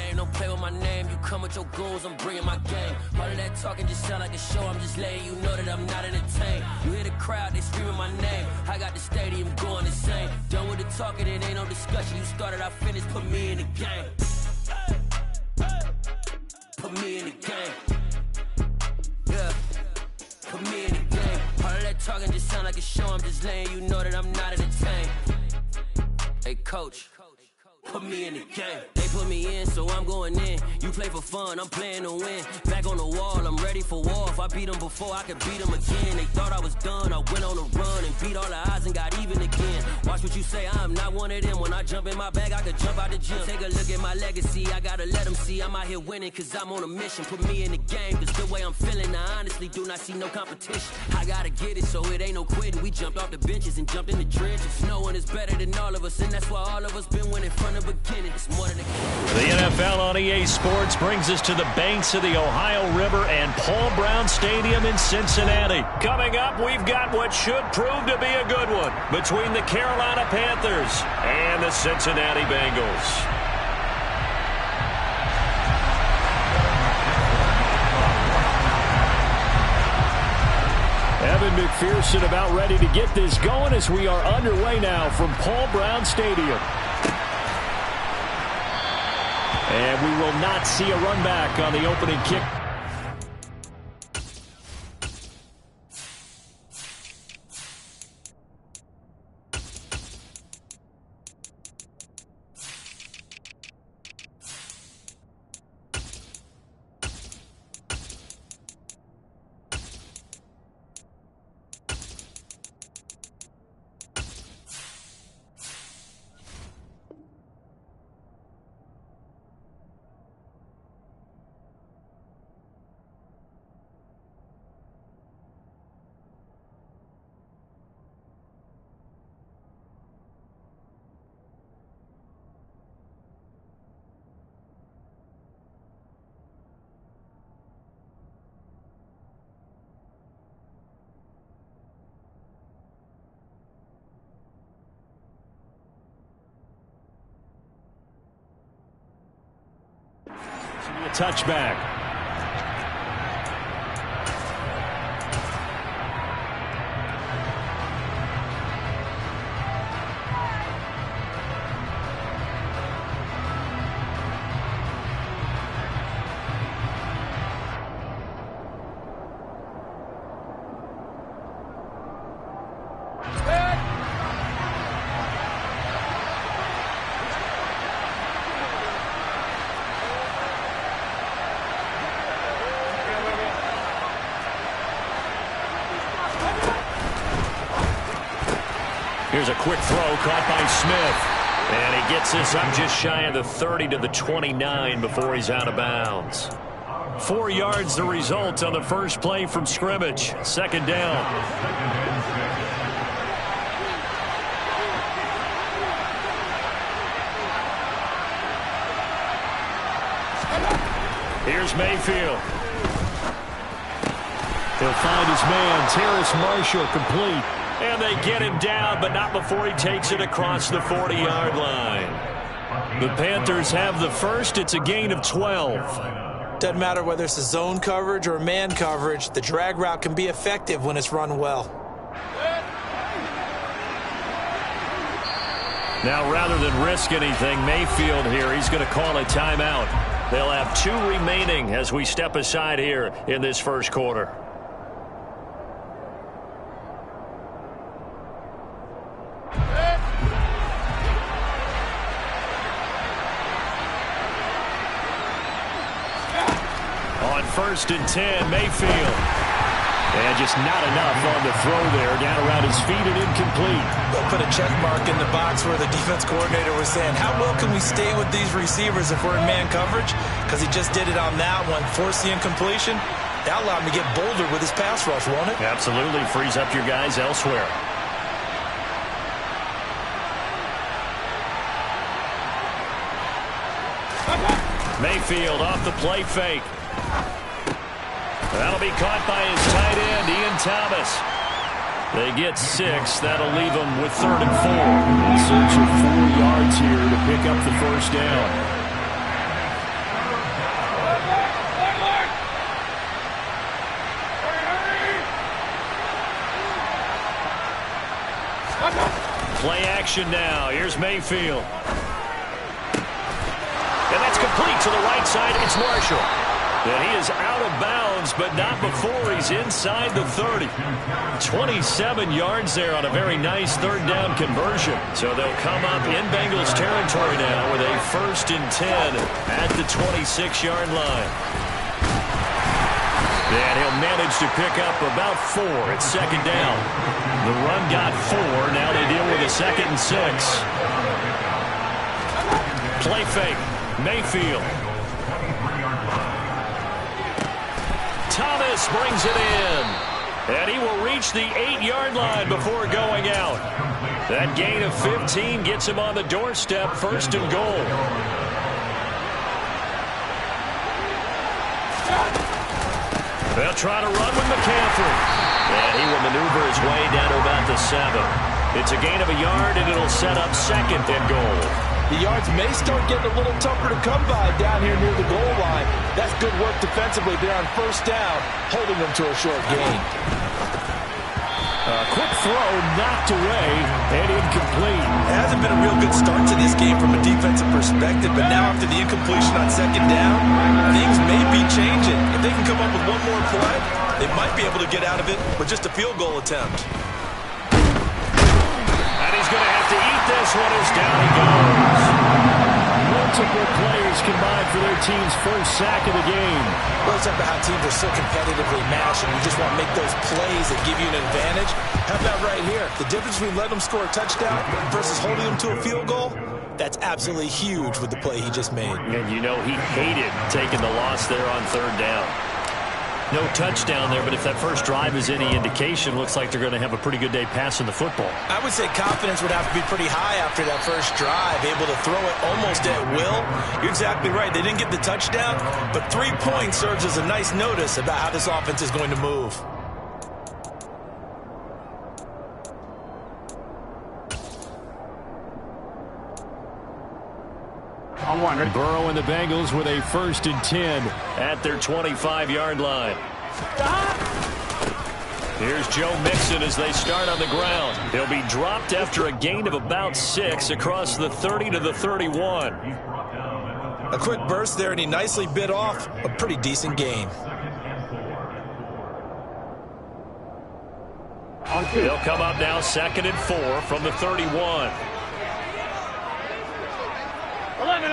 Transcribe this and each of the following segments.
game. Don't play with my name. You come with your goons, I'm bringing my game. All of that talking just sound like a show. I'm just letting you know that I'm not entertained. You hear the crowd, they screaming my name. I got the stadium going insane. Done with the talking, it ain't no discussion. You started, I finished, put me in the game. Put me in the game. Yeah. Put me in the game. All of that talking just sound like a show. I'm just letting you know that I'm not entertained. Hey, coach. Put me in the game. They put me in, so I'm going in. You play for fun, I'm playing to win. Back on the wall, I'm ready for war. If I beat them before, I could beat them again. They thought I was done, I went on a run and beat all the odds and got even again. Watch what you say, I'm not one of them. When I jump in my bag, I could jump out the gym. Take a look at my legacy, I gotta let them see I'm out here winning, cause I'm on a mission. Put me in the game, cause the way I'm feeling, I honestly do not see no competition. I gotta get it, so it ain't no quitting. We jumped off the benches and jumped in the trenches. No one is better than all of us, and that's why all of us been winning from the beginning. It's more than a The NFL on EA Sports brings us to the banks of the Ohio River and Paul Brown Stadium in Cincinnati. Coming up, we've got what should prove to be a good one between the Carolina Panthers and the Cincinnati Bengals. Evan McPherson about ready to get this going as we are underway now from Paul Brown Stadium. And we will not see a run back on the opening kick. Touchback. Here's a quick throw caught by Smith. And he gets this up just shy of the 30 to the 29 before he's out of bounds. 4 yards the result on the first play from scrimmage. Second down. Here's Mayfield. He'll find his man, Terrace Marshall, complete. And they get him down, but not before he takes it across the 40-yard line. The Panthers have the first. It's a gain of 12. Doesn't matter whether it's a zone coverage or man coverage. The drag route can be effective when it's run well. Now, rather than risk anything, Mayfield here, he's going to call a timeout. They'll have 2 remaining as we step aside here in this first quarter. First and 10, Mayfield. And just not enough on the throw there. Down around his feet and incomplete. They'll put a check mark in the box where the defense coordinator was saying, how well can we stay with these receivers if we're in man coverage? Because he just did it on that one. Force the incompletion. That'll allow him to get bolder with his pass rush, won't it? Absolutely. Frees up your guys elsewhere. Mayfield off the play fake. That'll be caught by his tight end, Ian Thomas. They get 6. That'll leave them with 3rd and 4. In search of 4 yards here to pick up the first down. action now. Here's Mayfield. And that's complete to the right side. It's Marshall. And he is out of bounds, but not before he's inside the 30. 27 yards there on a very nice third down conversion. So they'll come up in Bengals territory now with a 1st and 10 at the 26-yard line. And he'll manage to pick up about 4 at 2nd down. The run got 4. Now they deal with a 2nd and 6. Play fake. Mayfield. Thomas brings it in. And he will reach the 8-yard line before going out. That gain of 15 gets him on the doorstep, 1st and goal. They'll try to run with McCaffrey. And he will maneuver his way down to about the 7. It's a gain of a yard, and it'll set up 2nd and goal. The yards may start getting a little tougher to come by down here near the goal line. That's good work defensively there on 1st down, holding them to a short gain. A quick throw knocked away and incomplete. It hasn't been a real good start to this game from a defensive perspective, but now after the incompletion on 2nd down, things may be changing. If they can come up with one more play, they might be able to get out of it with just a field goal attempt. And he's going to have to eat this one as down he goes. Multiple players combined for their team's 1st sack of the game. Well, it's about how teams are so competitively matched, and you just want to make those plays that give you an advantage. How about right here? The difference between letting them score a touchdown versus holding them to a field goal, that's absolutely huge with the play he just made. And you know he hated taking the loss there on 3rd down. No touchdown there, but if that first drive is any indication, looks like they're going to have a pretty good day passing the football. I would say confidence would have to be pretty high after that first drive, able to throw it almost at will. You're exactly right. They didn't get the touchdown, but 3 points serves as a nice notice about how this offense is going to move. Burrow and the Bengals with a 1st and 10 at their 25-yard line. Here's Joe Mixon as they start on the ground. He'll be dropped after a gain of about 6 across the 30 to the 31. A quick burst there, and he nicely bit off a pretty decent gain. They'll come up now 2nd and 4 from the 31. 11.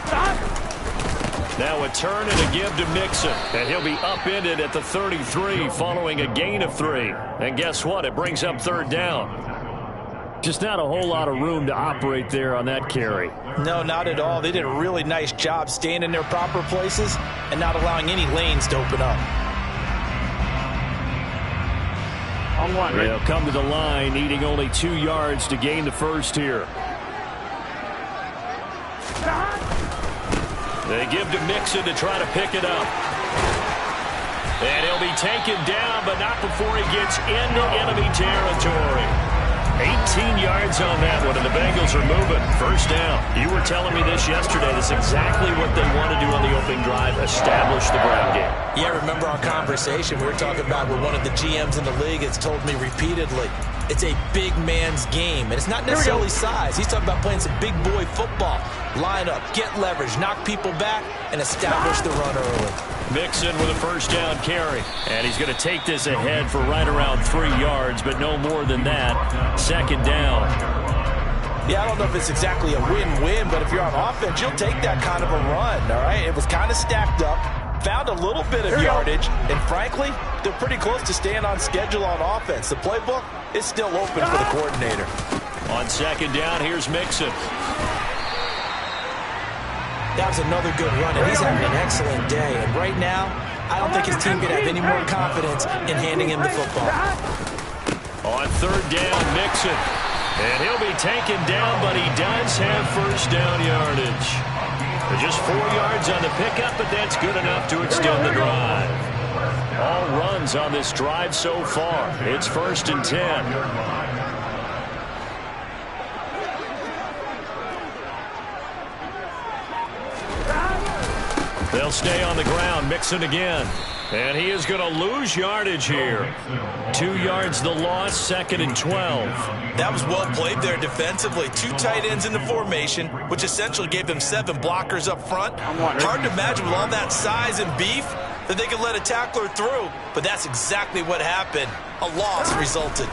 Stop. Now a turn and a give to Mixon. And he'll be upended at the 33 following a gain of 3. And guess what? It brings up 3rd down. Just not a whole lot of room to operate there on that carry. No, not at all. They did a really nice job staying in their proper places and not allowing any lanes to open up. They'll come to the line, needing only 2 yards to gain the 1st here. They give to Mixon to try to pick it up. And he'll be taken down, but not before he gets into enemy territory. 18 yards on that one, and the Bengals are moving. 1st down. You were telling me this yesterday. That's exactly what they want to do on the opening drive, establish the ground game. Yeah, remember our conversation we were talking about with one of the GMs in the league has told me repeatedly, it's a big man's game, and it's not necessarily size. He's talking about playing some big boy football. Line up, get leverage, knock people back, and establish the run early. Mixon with a 1st down carry. And he's going to take this ahead for right around 3 yards, but no more than that. 2nd down. Yeah, I don't know if it's exactly a win-win, but if you're on offense, you'll take that kind of a run, all right? It was kind of stacked up, found a little bit of yardage, and frankly, they're pretty close to staying on schedule on offense. The playbook is still open for the coordinator. On 2nd down, here's Mixon. That was another good run, and he's having an excellent day. And right now, I don't think his team could have any more confidence in handing him the football. On 3rd down, Mixon. And he'll be taken down, but he does have 1st down yardage. Just 4 yards on the pickup, but that's good enough to extend the drive. All runs on this drive so far. It's 1st and 10. They'll stay on the ground. Mixon again. And he is going to lose yardage here. 2 yards the loss, 2nd and 12. That was well played there defensively. 2 tight ends in the formation, which essentially gave them 7 blockers up front. Hard to imagine with all that size and beef that they could let a tackler through, but that's exactly what happened. A loss resulted.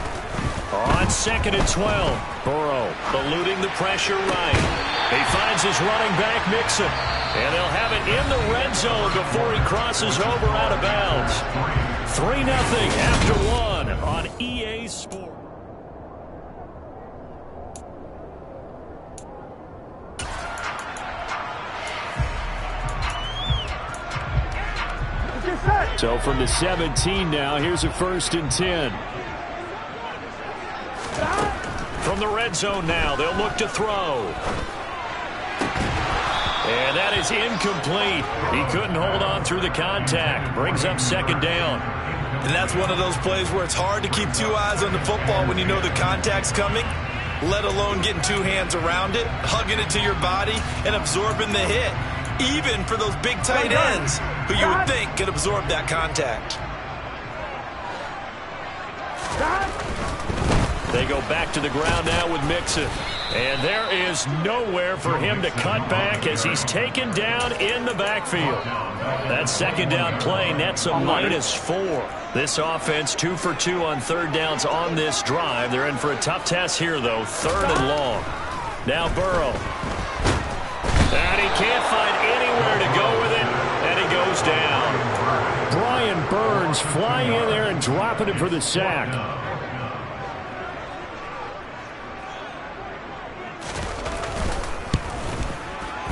On 2nd and 12, Burrow eluding the pressure right. He finds his running back, Mixon. And they'll have it in the red zone before he crosses over out of bounds. 3-0 after 1 on EA Sports. So from the 17 now, here's a 1st and 10. From the red zone now, they'll look to throw. And that is incomplete. He couldn't hold on through the contact. Brings up 2nd down. And that's one of those plays where it's hard to keep 2 eyes on the football when you know the contact's coming, let alone getting 2 hands around it, hugging it to your body, and absorbing the hit. Even for those big tight ends who you would think could absorb that contact. They go back to the ground now with Mixon. And there is nowhere for him to cut back as he's taken down in the backfield. That 2nd down play nets a -4. This offense 2 for 2 on 3rd downs on this drive. They're in for a tough test here, though. 3rd and long. Now Burrow. And he can't find anywhere to go with it, and he goes down. Brian Burns flying in there and dropping it for the sack.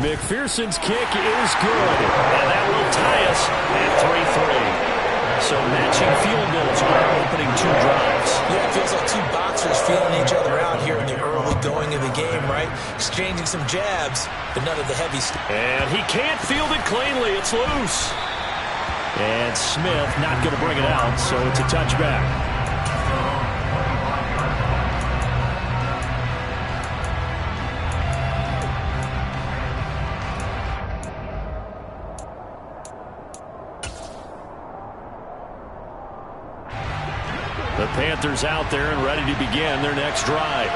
McPherson's kick is good, and that will tie us at 3-3. So matching field goals on our opening 2 drives. Yeah, it feels like 2 boxers feeling each other out here in the early going of the game, right? Exchanging some jabs, but none of the heavy stuff. And he can't field it cleanly. It's loose. And Smith not going to bring it out, so it's a touchback. The Panthers out there and ready to begin their next drive.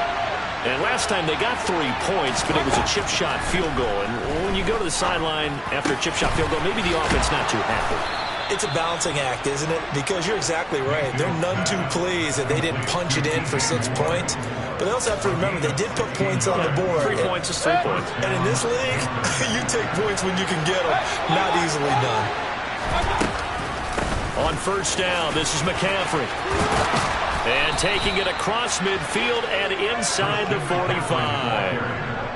And last time they got 3 points, but it was a chip shot field goal. And when you go to the sideline after a chip shot field goal, maybe the offense not too happy. It's a balancing act, isn't it? Because you're exactly right. They're none too pleased that they didn't punch it in for 6 points. But they also have to remember they did put points on the board. 3 points is 3 points. And in this league, you take points when you can get them. Not easily done. On 1st down, this is McCaffrey. And taking it across midfield and inside the 45.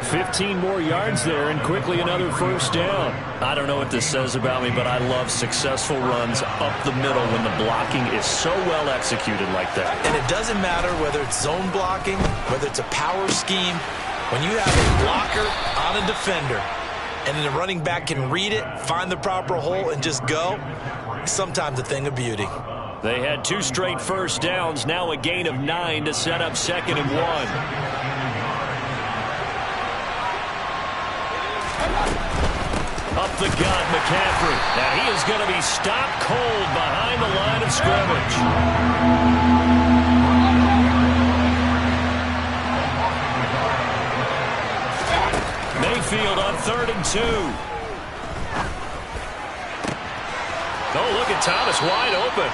15 more yards there and quickly another 1st down. I don't know what this says about me, but I love successful runs up the middle when the blocking is so well executed like that. And it doesn't matter whether it's zone blocking, whether it's a power scheme. When you have a blocker on a defender and then the running back can read it, find the proper hole, and just go, sometimes a thing of beauty. They had 2 straight 1st downs, now a gain of 9 to set up 2nd and 1. Up the gut, McCaffrey. Now he is going to be stopped cold behind the line of scrimmage. Mayfield on 3rd and 2. Oh, look at Thomas wide open.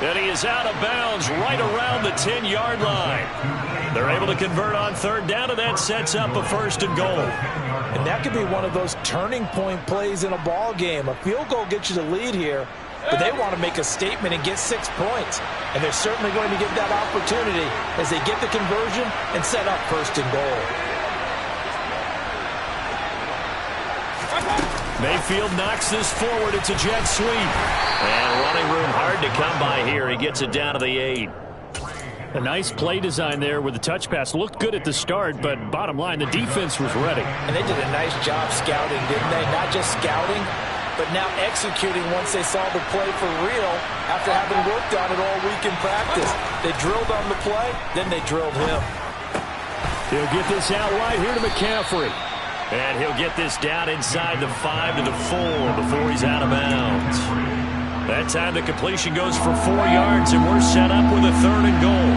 And he is out of bounds right around the 10-yard line. They're able to convert on 3rd down, and that sets up a 1st and goal. And that could be one of those turning point plays in a ball game. A field goal gets you the lead here, but they want to make a statement and get 6 points. And they're certainly going to get that opportunity as they get the conversion and set up 1st and goal. Mayfield knocks this forward. It's a jet sweep. And running room hard to come by here. He gets it down to the 8. A nice play design there with the touch pass. Looked good at the start, but bottom line, the defense was ready. And they did a nice job scouting, didn't they? Not just scouting, but now executing once they saw the play for real after having worked on it all week in practice. They drilled on the play, then they drilled him. He'll get this out wide here to McCaffrey. And he'll get this down inside the 5 to the 4 before he's out of bounds. That time the completion goes for 4 yards, and we're set up with a 3rd and goal.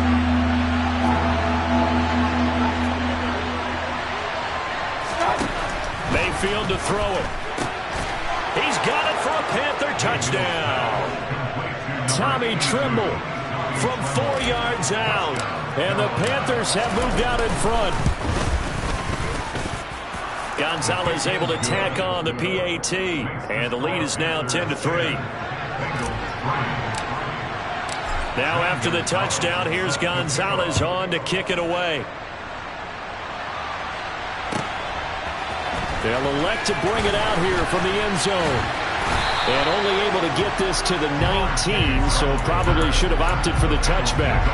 Mayfield to throw it. He's got it for a Panther touchdown. Tommy Trimble from 4 yards out, and the Panthers have moved out in front. Gonzalez able to tack on the PAT, and the lead is now 10-3. Now after the touchdown, here's Gonzalez on to kick it away. They'll elect to bring it out here from the end zone. And only able to get this to the 19, so probably should have opted for the touchback.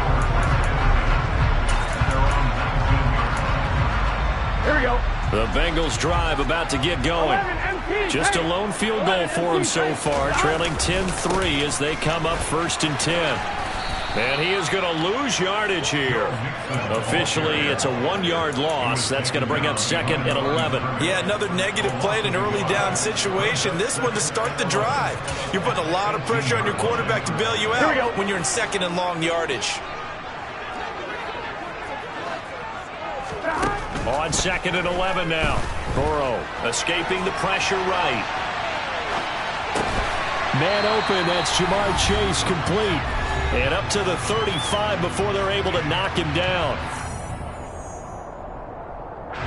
Here we go. The Bengals drive about to get going. Just a lone field goal for them so far, trailing 10-3 as they come up 1st and 10. And he is going to lose yardage here. Officially, it's a 1-yard loss. That's going to bring up 2nd and 11. Yeah, another negative play in an early down situation. This one to start the drive. You're putting a lot of pressure on your quarterback to bail you out when you're in 2nd and long yardage. On 2nd and 11 now. Burrow escaping the pressure right. Man open, that's Jamar Chase complete. And up to the 35 before they're able to knock him down.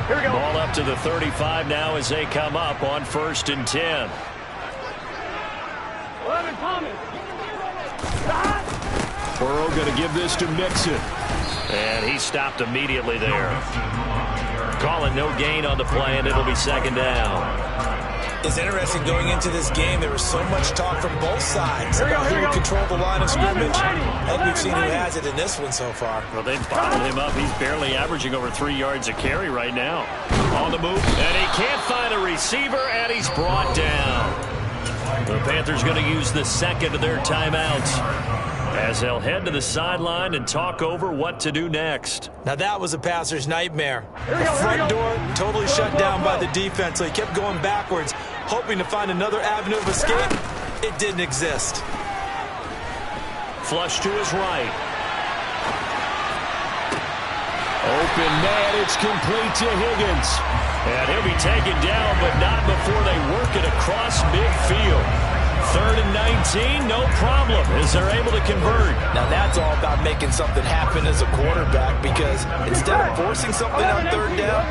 Here we go. Ball up to the 35 now as they come up on 1st and 10. 11 coming. Burrow going to give this to Mixon. And he stopped immediately there. Calling no gain on the play, and it'll be 2nd down. It's interesting going into this game. There was so much talk from both sides about who would control the line of scrimmage. I think we've seen who has it in this one so far. Well, they've bottled him up. He's barely averaging over 3 yards a carry right now. On the move, and he can't find a receiver, and he's brought down. The Panthers going to use the 2nd of their timeouts as they'll head to the sideline and talk over what to do next. Now that was a passer's nightmare. The front door totally shut down by the defense, so he kept going backwards, hoping to find another avenue of escape. It didn't exist. Flush to his right. Open man, it's complete to Higgins. And he'll be taken down, but not before they work it across midfield. 3rd and 19, no problem, as they're able to convert. Now that's all about making something happen as a quarterback, because instead of forcing something on 3rd down,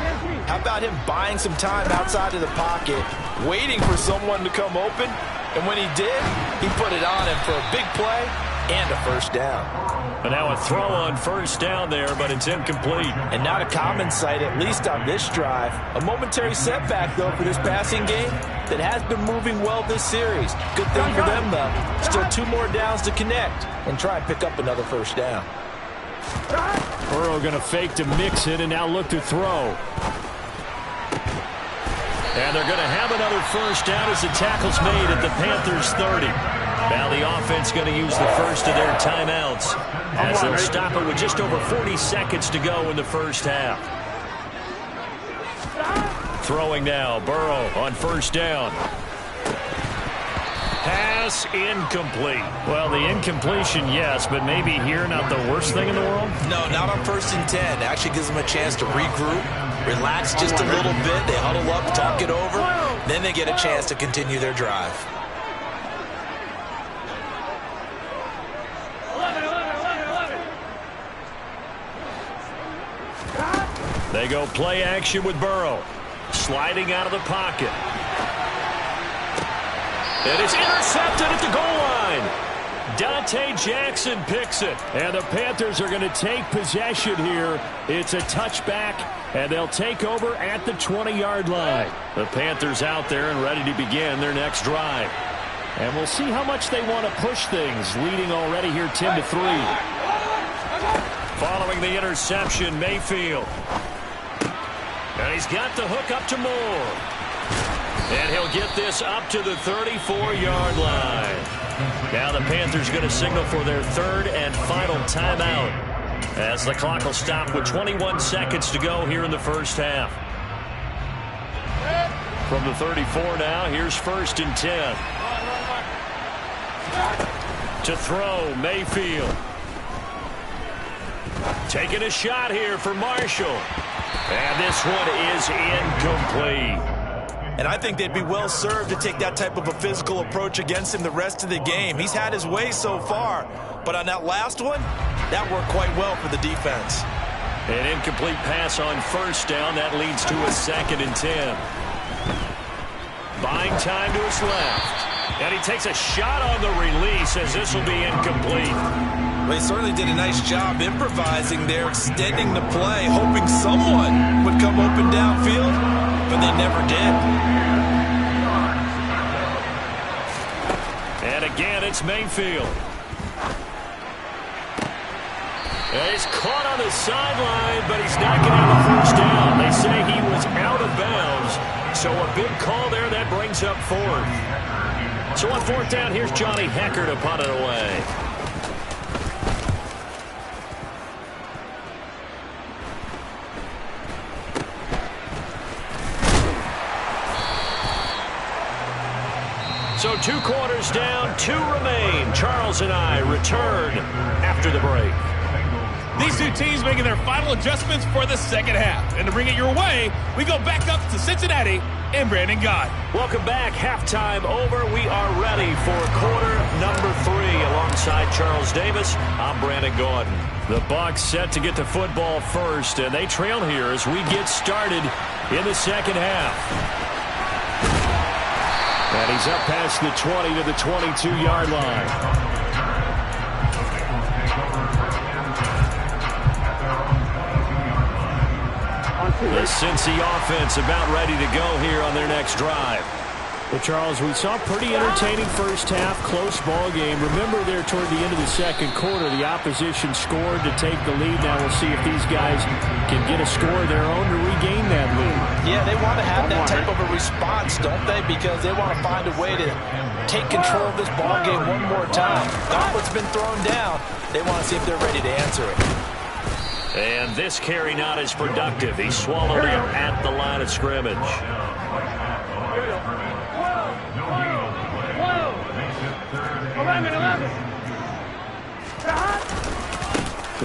how about him buying some time outside of the pocket, waiting for someone to come open, and when he did, he put it on him for a big play and a 1st down. And now a throw on 1st down there, but it's incomplete. And not a common sight, at least on this drive. A momentary setback, though, for this passing game that has been moving well this series. Good thing for them, though. Still 2 more downs to connect and try and pick up another 1st down. Burrow going to fake to mix it and now look to throw. And they're going to have another 1st down as the tackle's made at the Panthers' 30. Now the offense going to use the 1st of their timeouts as they'll stop it with just over 40 seconds to go in the 1st half. Throwing now, Burrow on 1st down. Pass incomplete. Well, the incompletion, yes, but maybe here not the worst thing in the world? No, not on 1st and 10. Actually gives them a chance to regroup, relax just a little bit. They huddle up, talk it over. Then they get a chance to continue their drive. 11. They go play action with Burrow. Sliding out of the pocket. It is intercepted at the goal line. Dante Jackson picks it. And the Panthers are going to take possession here. It's a touchback, and they'll take over at the 20-yard line. The Panthers out there and ready to begin their next drive. And we'll see how much they want to push things, leading already here 10-3. Following the interception, Mayfield. And he's got the hook up to Moore. And he'll get this up to the 34-yard line. Now the Panthers going to signal for their 3rd and final timeout as the clock will stop with 21 seconds to go here in the 1st half. From the 34 now, here's 1st and 10. To throw, Mayfield. Taking a shot here for Marshall. And this one is incomplete. And I think they'd be well served to take that type of a physical approach against him the rest of the game. He's had his way so far, but on that last one, that worked quite well for the defense. An incomplete pass on first down. That leads to a 2nd and 10. Buying time to his left. And he takes a shot on the release as this will be incomplete. Well, he certainly did a nice job improvising there, extending the play, hoping someone would come open downfield, but they never did. And again, it's Mayfield. And he's caught on the sideline, but he's not getting the first down. They say he was out of bounds, so a big call there that brings up 4th. So on 4th down, here's Johnny Hecker to punt it away. So 2 quarters down, 2 remain. Charles and I return after the break. These two teams making their final adjustments for the second half. And to bring it your way, we go back up to Cincinnati and Brandon Gott. Welcome back. Halftime over. We are ready for quarter number 3. Alongside Charles Davis, I'm Brandon Gordon. The Bucs set to get the football first, and they trail here as we get started in the second half. And he's up past the 20 to the 22-yard line. The Cincy offense about ready to go here on their next drive. Well, Charles, we saw a pretty entertaining first half, close ball game. Remember there toward the end of the second quarter, the opposition scored to take the lead. Now we'll see if these guys can get a score of their own to regain that lead. Yeah, they want to have that type of a response, don't they? Because they want to find a way to take control of this ball game one more time. Gauntlet's been thrown down. They want to see if they're ready to answer it. And this carry not as productive. He swallowed him at the line of scrimmage.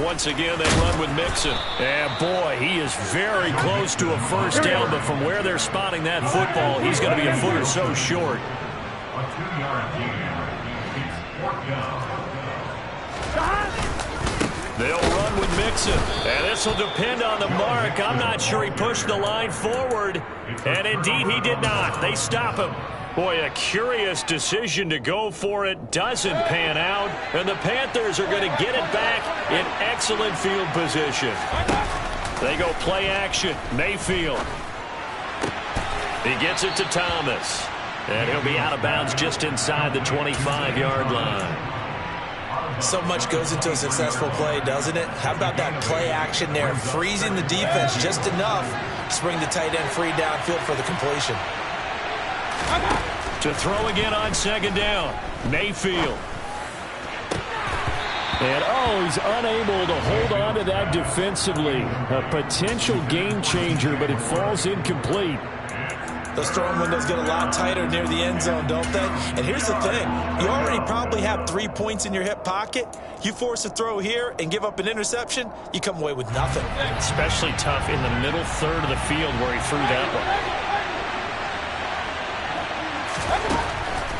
Once again, they run with Mixon. And boy, he is very close to a first down, but from where they're spotting that football, he's going to be a foot or so short. They'll run with Mixon, and this will depend on the mark. I'm not sure he pushed the line forward, and indeed he did not. They stop him. Boy, a curious decision to go for it. Doesn't pan out, and the Panthers are going to get it back in excellent field position. They go play action. Mayfield. He gets it to Thomas, and he'll be out of bounds just inside the 25-yard line. So much goes into a successful play, doesn't it? How about that play action there, freezing the defense just enough to bring the tight end free downfield for the completion. To throw again on second down, Mayfield. And he's unable to hold on to that defensively. A potential game changer, but it falls incomplete. Those throwing windows get a lot tighter near the end zone, don't they? And here's the thing. You already probably have 3 points in your hip pocket. You force a throw here and give up an interception, you come away with nothing. Especially tough in the middle third of the field where he threw that one.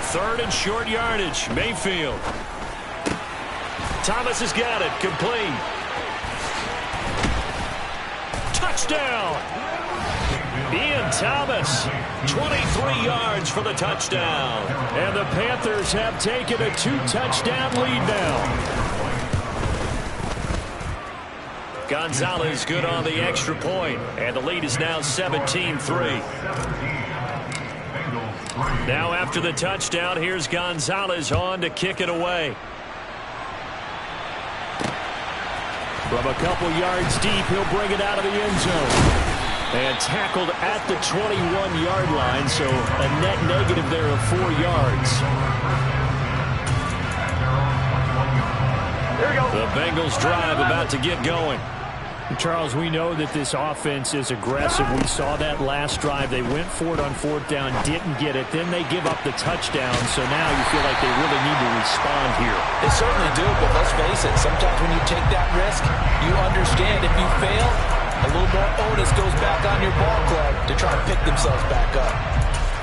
Third and short yardage, Mayfield. Thomas has got it, complete. Touchdown! Ian Thomas, 23 yards for the touchdown. And the Panthers have taken a 2-touchdown lead now. Gonzalez good on the extra point, and the lead is now 17-3. Now after the touchdown, here's Gonzalez on to kick it away. From a couple yards deep, he'll bring it out of the end zone. And tackled at the 21-yard line, so a net negative there of 4 yards. Here we go. The Bengals drive about to get going. Charles, we know that this offense is aggressive. We saw that last drive. They went for it on 4th down, didn't get it. Then they give up the touchdown. So now you feel like they really need to respond here. They certainly do, but let's face it. Sometimes when you take that risk, you understand if you fail, a little more onus goes back on your ball club to try to pick themselves back up.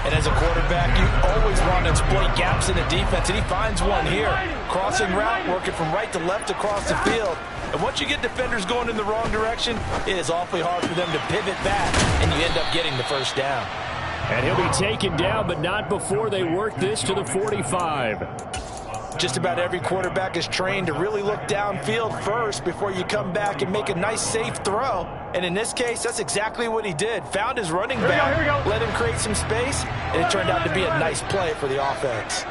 And as a quarterback, you always want to exploit gaps in the defense, and he finds one here. Crossing route, working from right to left across the field. And once you get defenders going in the wrong direction, it is awfully hard for them to pivot back, and you end up getting the first down. And he'll be taken down, but not before they work this to the 45. Just about every quarterback is trained to really look downfield first before you come back and make a nice, safe throw. And in this case, that's exactly what he did. Found his running back, let him create some space, and it turned out to be a nice play for the offense.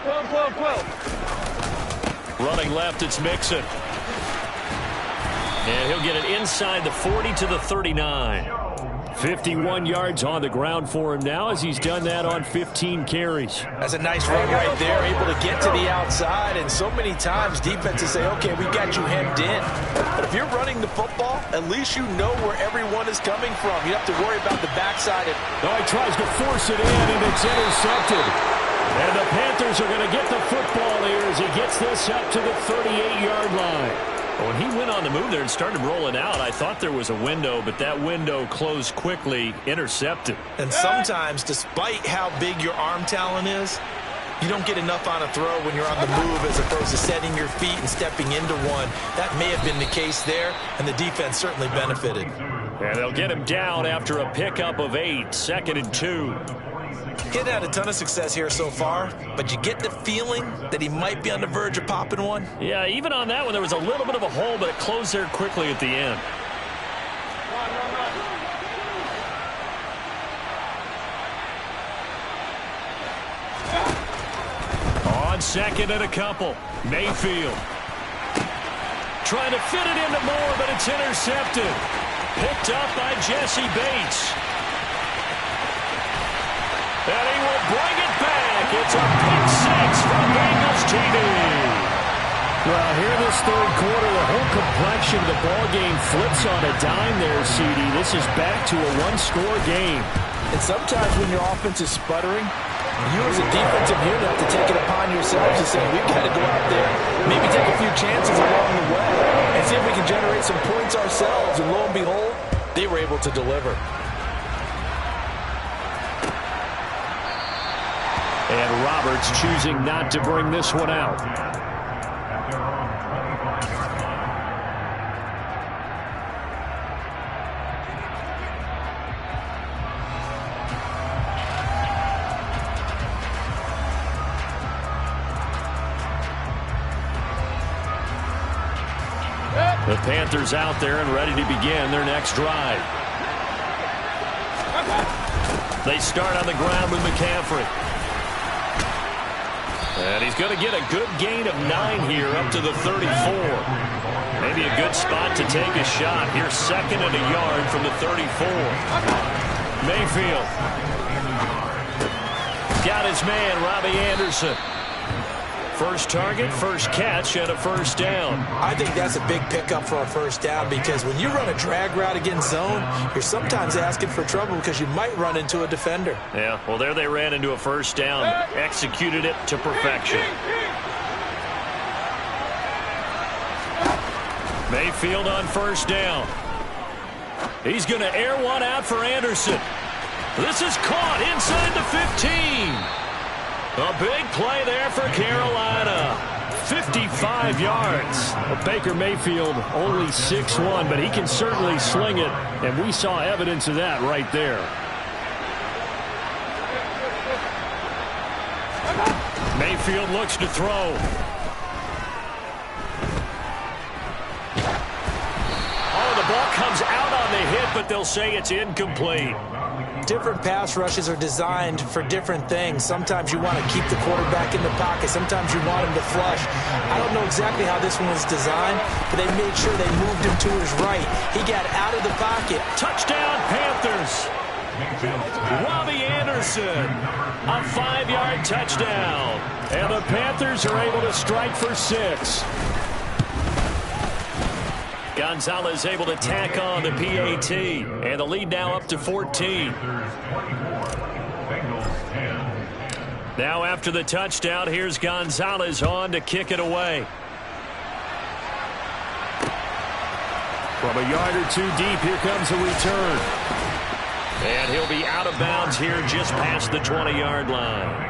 12. Running left, it's Mixon. And he'll get it inside the 40 to the 39. 51 yards on the ground for him now as he's done that on 15 carries. That's a nice run right there, able to get to the outside. And so many times defenses say, okay, we got you hemmed in. But if you're running the football, at least you know where everyone is coming from. You have to worry about the backside. Oh, he tries to force it in, and it's intercepted. And the Panthers are going to get the football here as he gets this up to the 38-yard line. When he went on the move there and started rolling out, I thought there was a window, but that window closed quickly, intercepted. And sometimes, despite how big your arm talent is, you don't get enough on a throw when you're on the move as opposed to setting your feet and stepping into one. That may have been the case there, and the defense certainly benefited. And they'll get him down after a pickup of 8, 2nd and 2. He hadn't had a ton of success here so far, but you get the feeling that he might be on the verge of popping one. Yeah, even on that one, there was a little bit of a hole, but it closed there quickly at the end. On 2nd and a couple, Mayfield. Trying to fit it into Moore, but it's intercepted. Picked up by Jesse Bates. And he will bring it back. It's a pick 6 for Bengals TD. Well, here in this third quarter, the whole complexion of the ball game flips on a dime there, CD. This is back to a one-score game. And sometimes when your offense is sputtering, you as a defensive unit have to take it upon yourselves and say, we've got to go out there, maybe take a few chances along the way, and see if we can generate some points ourselves. And lo and behold, they were able to deliver. And Roberts choosing not to bring this one out. The Panthers out there and ready to begin their next drive. They start on the ground with McCaffrey. And he's going to get a good gain of 9 here up to the 34. Maybe a good spot to take a shot. Here's 2nd and a yard from the 34. Mayfield. Got his man, Robbie Anderson. First target, first catch, and a first down. I think that's a big pickup for a first down because when you run a drag route against zone, you're sometimes asking for trouble because you might run into a defender. Yeah, well, there they ran into a first down. Executed it to perfection. Mayfield on first down. He's going to air one out for Anderson. This is caught inside the 15. A big play there for Carolina. 55 yards. Well, Baker Mayfield only 6'1", but he can certainly sling it, and we saw evidence of that right there. Mayfield looks to throw. Oh, the ball comes out on the hit, but they'll say it's incomplete. Different pass rushes are designed for different things. Sometimes you want to keep the quarterback in the pocket. Sometimes you want him to flush. I don't know exactly how this one was designed, but they made sure they moved him to his right. He got out of the pocket. Touchdown, Panthers. Robbie Anderson, a 5-yard touchdown. And the Panthers are able to strike for 6. Gonzalez able to tack on the PAT, and the lead now up to 14. Now after the touchdown, here's Gonzalez on to kick it away. From a yard or two deep, here comes a return. And he'll be out of bounds here just past the 20-yard line.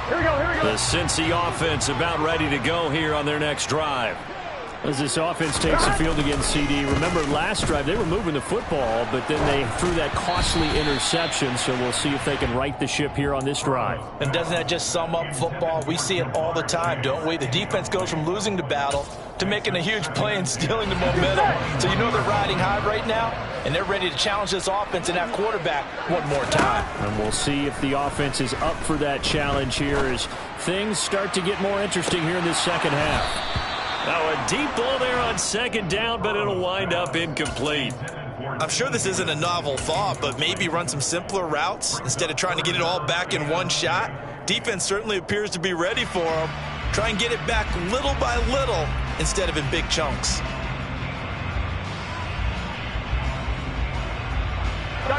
Here we go. The Cincy offense about ready to go here on their next drive. As this offense takes the field against CD, remember last drive they were moving the football, but then they threw that costly interception, so we'll see if they can right the ship here on this drive. And doesn't that just sum up football? We see it all the time, don't we? The defense goes from losing the battle to making a huge play and stealing the momentum. So you know they're riding high right now, and they're ready to challenge this offense and that quarterback one more time. And we'll see if the offense is up for that challenge here as things start to get more interesting here in this second half. Now a deep ball there on second down, but it'll wind up incomplete. I'm sure this isn't a novel thought, but maybe run some simpler routes instead of trying to get it all back in one shot. Defense certainly appears to be ready for them. Try and get it back little by little instead of in big chunks.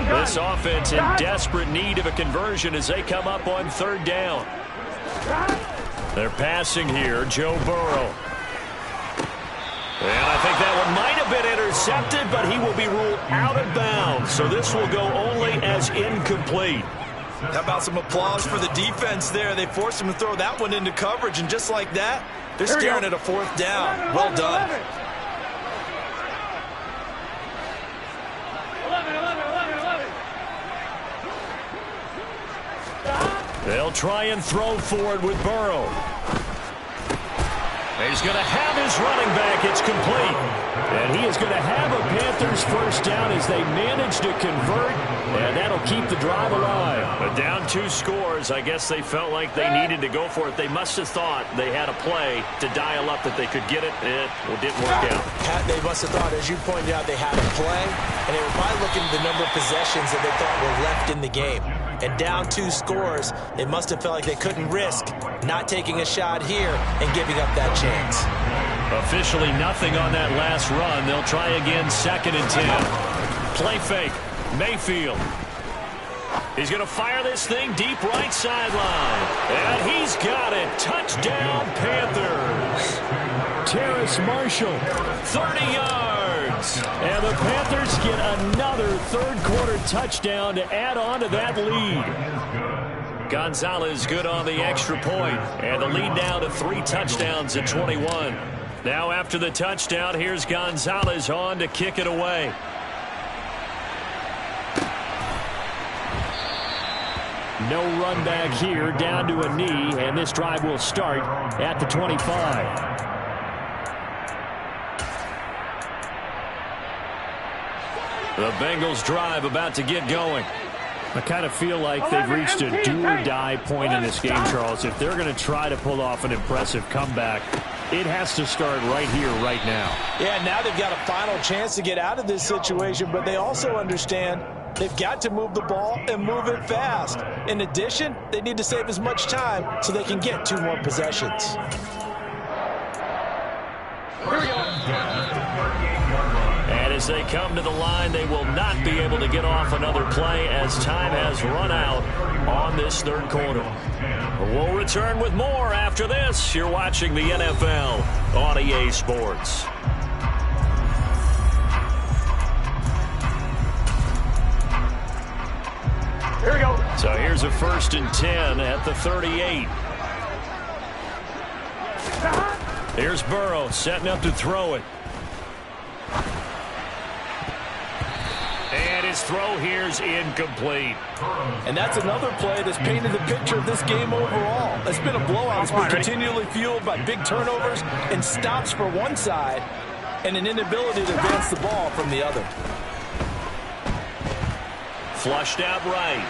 This offense in desperate need of a conversion as they come up on third down. They're passing here, Joe Burrow. And I think that one might have been intercepted, but he will be ruled out of bounds. So this will go only as incomplete. How about some applause for the defense there? They forced him to throw that one into coverage, and just like that, they're staring at a fourth down. Well done. 11. They'll try and throw forward with Burrow. He's going to have his running back. It's complete. And he is going to have a Panthers first down as they manage to convert. And that'll keep the drive alive. But down 2 scores, I guess they felt like they needed to go for it. They must have thought they had a play to dial up that they could get it. It didn't work out. They must have thought, as you pointed out, they had a play. And they were probably looking at the number of possessions that they thought were left in the game. And down 2 scores, they must have felt like they couldn't risk not taking a shot here and giving up that chance. Officially nothing on that last run. They'll try again, 2nd and 10. Play fake. Mayfield. He's going to fire this thing deep right sideline. And he's got it. Touchdown, Panthers. Terrace Marshall. 30 yards. And the Panthers get another third-quarter touchdown to add on to that lead. Gonzalez good on the extra point. And the lead now to 3 touchdowns at 21. Now after the touchdown, here's Gonzalez on to kick it away. No run back here, down to a knee, and this drive will start at the 25. The Bengals drive about to get going. I kind of feel like they've reached a do-or-die point in this game, Charles. If they're going to try to pull off an impressive comeback, it has to start right here, right now. Yeah, now they've got a final chance to get out of this situation, but they also understand they've got to move the ball and move it fast. In addition, they need to save as much time so they can get 2 more possessions. And as they come to the line, they will not be able to get off another play as time has run out on this third quarter. We'll return with more after this. You're watching the NFL on EA Sports. Here we go. So here's a 1st and 10 at the 38. Here's Burrow setting up to throw it. And his throw here's incomplete. And that's another play that's painted the picture of this game overall. It's been a blowout. It's been continually fueled by big turnovers and stops for one side and an inability to advance the ball from the other. Flushed out right.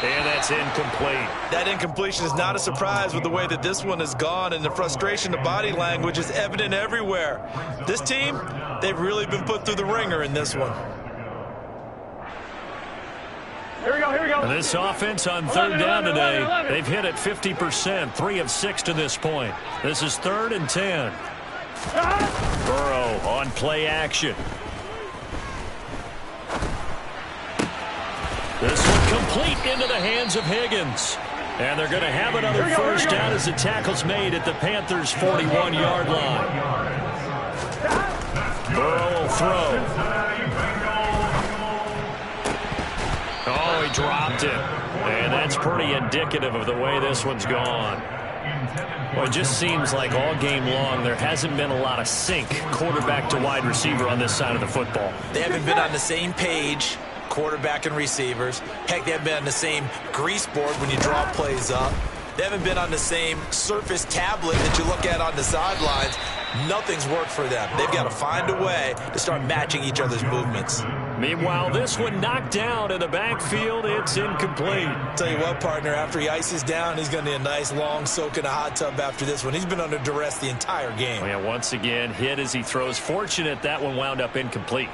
And that's incomplete. That incompletion is not a surprise with the way that this one has gone, and the frustration, the body language is evident everywhere. This team, they've really been put through the ringer in this one. Here we go, here we go. This offense on third down today, they've hit it 50%, 3 of 6 to this point. This is 3rd and 10. Burrow on play action. This one complete into the hands of Higgins. And they're going to have another first down as the tackle's made at the Panthers' 41-yard line. Burrow will throw. Oh, he dropped it. And that's pretty indicative of the way this one's gone. Well, it just seems like all game long there hasn't been a lot of sync quarterback to wide receiver on this side of the football. They haven't been on the same page, quarterback and receivers. Heck, they haven't been on the same grease board when you draw plays up. They haven't been on the same surface tablet that you look at on the sidelines. Nothing's worked for them. They've got to find a way to start matching each other's movements. Meanwhile, this one knocked down in the backfield. It's incomplete. Tell you what, partner, after he ices down, he's going to need a nice long soak in a hot tub after this one. He's been under duress the entire game. Yeah, once again, hit as he throws. Fortunate that one wound up incomplete.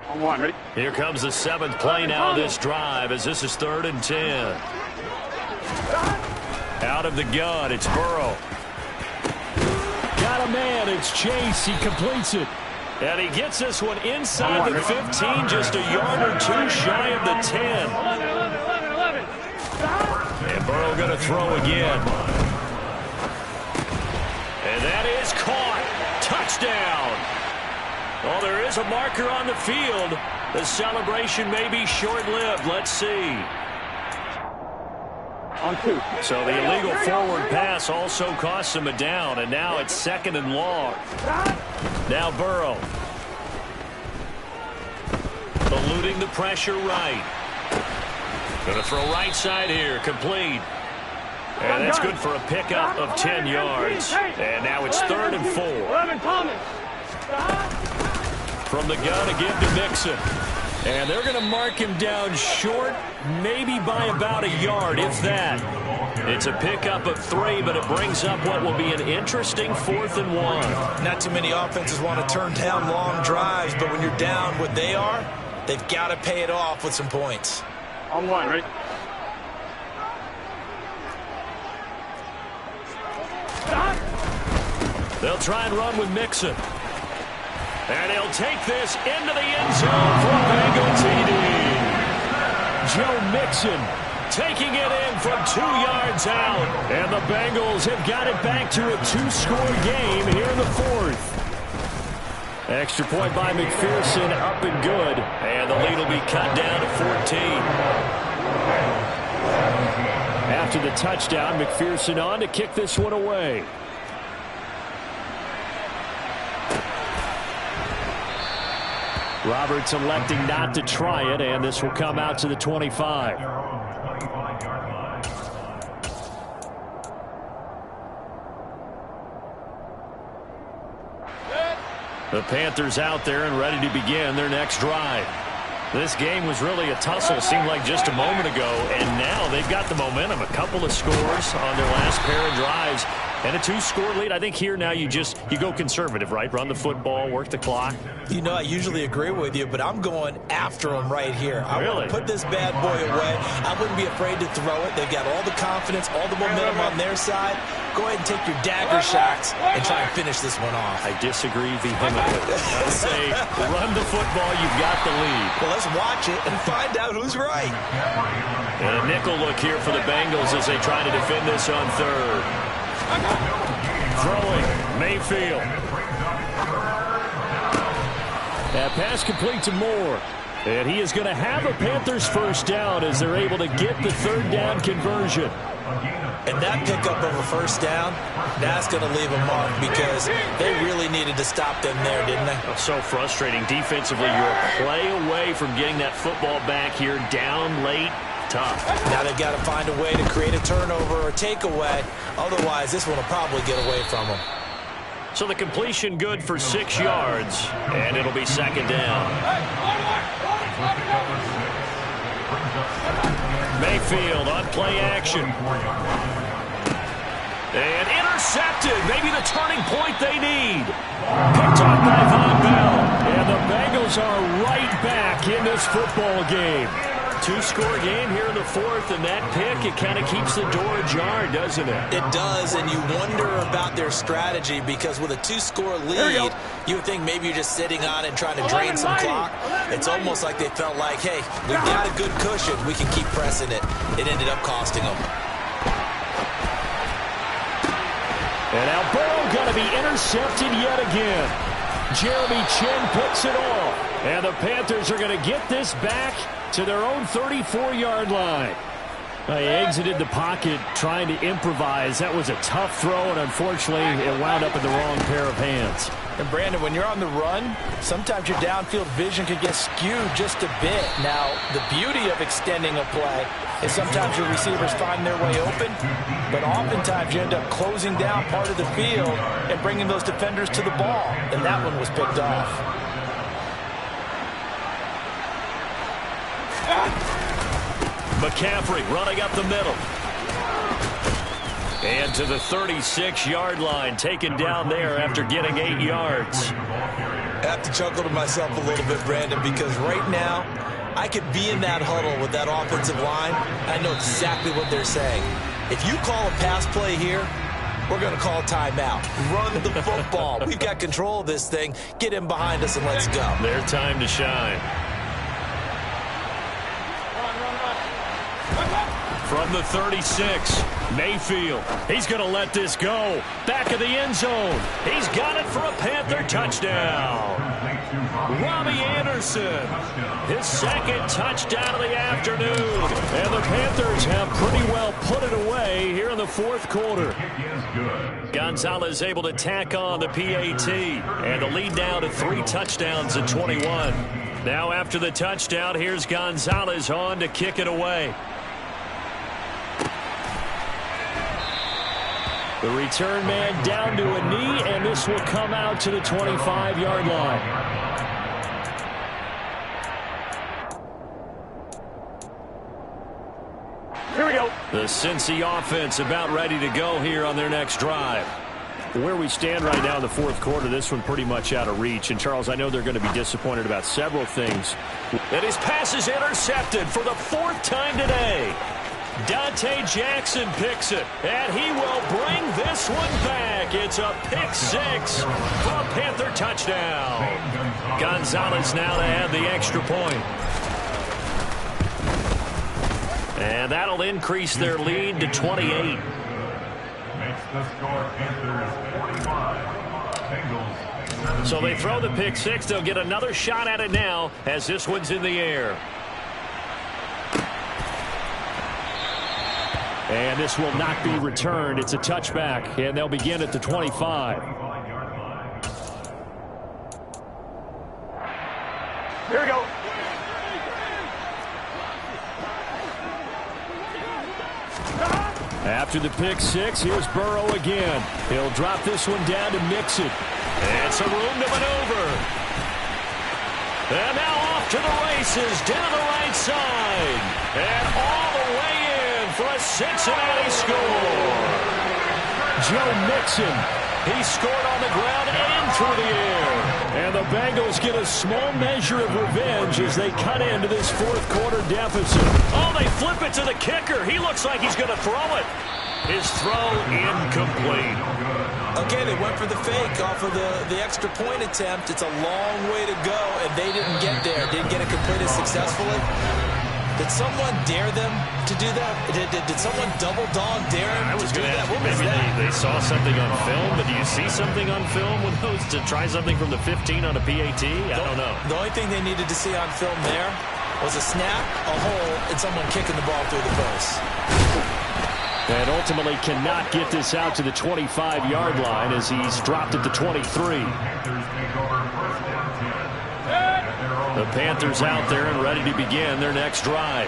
On one, ready? Here comes the 7th play now of this drive as this is 3rd and 10. Out of the gun, it's Burrow. Got a man, it's Chase. He completes it. And he gets this one inside the 15, just a yard or 2 shy of the 10. 11. And Burrow going to throw again. And that is caught. Touchdown. Well, there is a marker on the field. The celebration may be short-lived. Let's see. On 2. So the illegal forward pass also costs him a down, and now it's 2nd and long. Now Burrow. Eluding the pressure right. Going to throw right side here, complete. And that's good for a pickup of 10 yards. And now it's 3rd and 4. 11, Thomas. From the gun again to Mixon. And they're going to mark him down short, maybe by about a yard, if that. It's a pickup of 3, but it brings up what will be an interesting 4th and 1. Not too many offenses want to turn down long drives, but when you're down what they are, they've got to pay it off with some points. On 1, ready? They'll try and run with Mixon. And he'll take this into the end zone for a Bengal TD. Joe Mixon taking it in from 2 yards out. And the Bengals have got it back to a 2-score game here in the 4th. Extra point by McPherson, up and good. And the lead will be cut down to 14. After the touchdown, McPherson on to kick this one away. Roberts electing not to try it, and this will come out to the 25. The Panthers out there and ready to begin their next drive. This game was really a tussle, seemed like just a moment ago, and now they've got the momentum. A couple of scores on their last pair of drives. And a 2-score lead. I think here now you go conservative, right? Run the football, work the clock. You know, I usually agree with you, but I'm going after them right here. I want to put this bad boy away. I wouldn't be afraid to throw it. They've got all the confidence, all the momentum on their side. Go ahead and take your dagger shots and try and finish this one off. I disagree vehemently. I say run the football, you've got the lead. Well, let's watch it and find out who's right. And a nickel look here for the Bengals as they try to defend this on 3rd. Throwing, Mayfield. That pass complete to Moore. And he is going to have a Panthers first down as they're able to get the 3rd down conversion. And that pickup of a first down, that's going to leave a mark because they really needed to stop them there, didn't they? So frustrating. Defensively, you're a play away from getting that football back here down late. Tough. Now they've got to find a way to create a turnover or takeaway. Otherwise, this one will probably get away from them. So the completion good for 6 yards, and it'll be 2nd down. Mayfield on play action. And intercepted. Maybe the turning point they need. Picked off by Von Bell. And the Bengals are right back in this football game. Two-score game here in the fourth, and that pick, it kind of keeps the door ajar, doesn't it? It does, and you wonder about their strategy because with a two-score lead, you would think maybe you're just sitting on it and trying to drain some clock. It's almost like they felt like, hey, we've got a good cushion. We can keep pressing it. It ended up costing them. And now Burrow going to be intercepted yet again. Jeremy Chin picks it off. And the Panthers are going to get this back to their own 34-yard line. They exited the pocket trying to improvise. That was a tough throw, and unfortunately, it wound up in the wrong pair of hands. And, Brandon, when you're on the run, sometimes your downfield vision can get skewed just a bit. Now, the beauty of extending a play is sometimes your receivers find their way open, but oftentimes you end up closing down part of the field and bringing those defenders to the ball, and that one was picked off. McCaffrey running up the middle. And to the 36-yard line, taken down there after getting 8 yards. I have to chuckle to myself a little bit, Brandon, because right now I could be in that huddle with that offensive line. I know exactly what they're saying. If you call a pass play here, we're going to call timeout. Run the football. We've got control of this thing. Get him behind us and let's go. Their time to shine. From the 36, Mayfield. He's going to let this go. Back of the end zone. He's got it for a Panther touchdown. Robbie Anderson, his second touchdown of the afternoon. And the Panthers have pretty well put it away here in the fourth quarter. Gonzalez able to tack on the PAT. And the lead now to 3 touchdowns at 21. Now after the touchdown, here's Gonzalez on to kick it away. The return man down to a knee, and this will come out to the 25-yard line. Here we go. The Cincy offense about ready to go here on their next drive. Where we stand right now in the fourth quarter, this one pretty much out of reach. And, Charles, I know they're going to be disappointed about several things. And his pass is intercepted for the 4th time today. Dante Jackson picks it, and he will bring this one back. It's a pick 6 for a Panther touchdown. Gonzalez now to add the extra point. And that'll increase their lead to 28. Makes the score Panthers 45, Bengals. So they throw the pick 6. They'll get another shot at it now as this one's in the air. And this will not be returned. It's a touchback, and they'll begin at the 25. Here we go. After the pick 6, here's Burrow again. He'll drop this one down to Mixon. And some room to maneuver. And now off to the races, down the right side. And all the way in for a Cincinnati score. Joe Mixon, he scored on the ground and through the air. And the Bengals get a small measure of revenge as they cut into this fourth quarter deficit. Oh, they flip it to the kicker. He looks like he's going to throw it. His throw incomplete. Okay, they went for the fake off of the extra point attempt. It's a long way to go, and they didn't get there. Didn't get it completed successfully. Did someone dare them to do that? Did someone double dog dare him to do that? What was that? Maybe they saw something on film, but do you see something on film with those to try something from the 15 on a PAT? I don't know. The only thing they needed to see on film there was a snap, a hole, and someone kicking the ball through the post. And ultimately cannot get this out to the 25-yard line as he's dropped at the 23. The Panthers out there and ready to begin their next drive.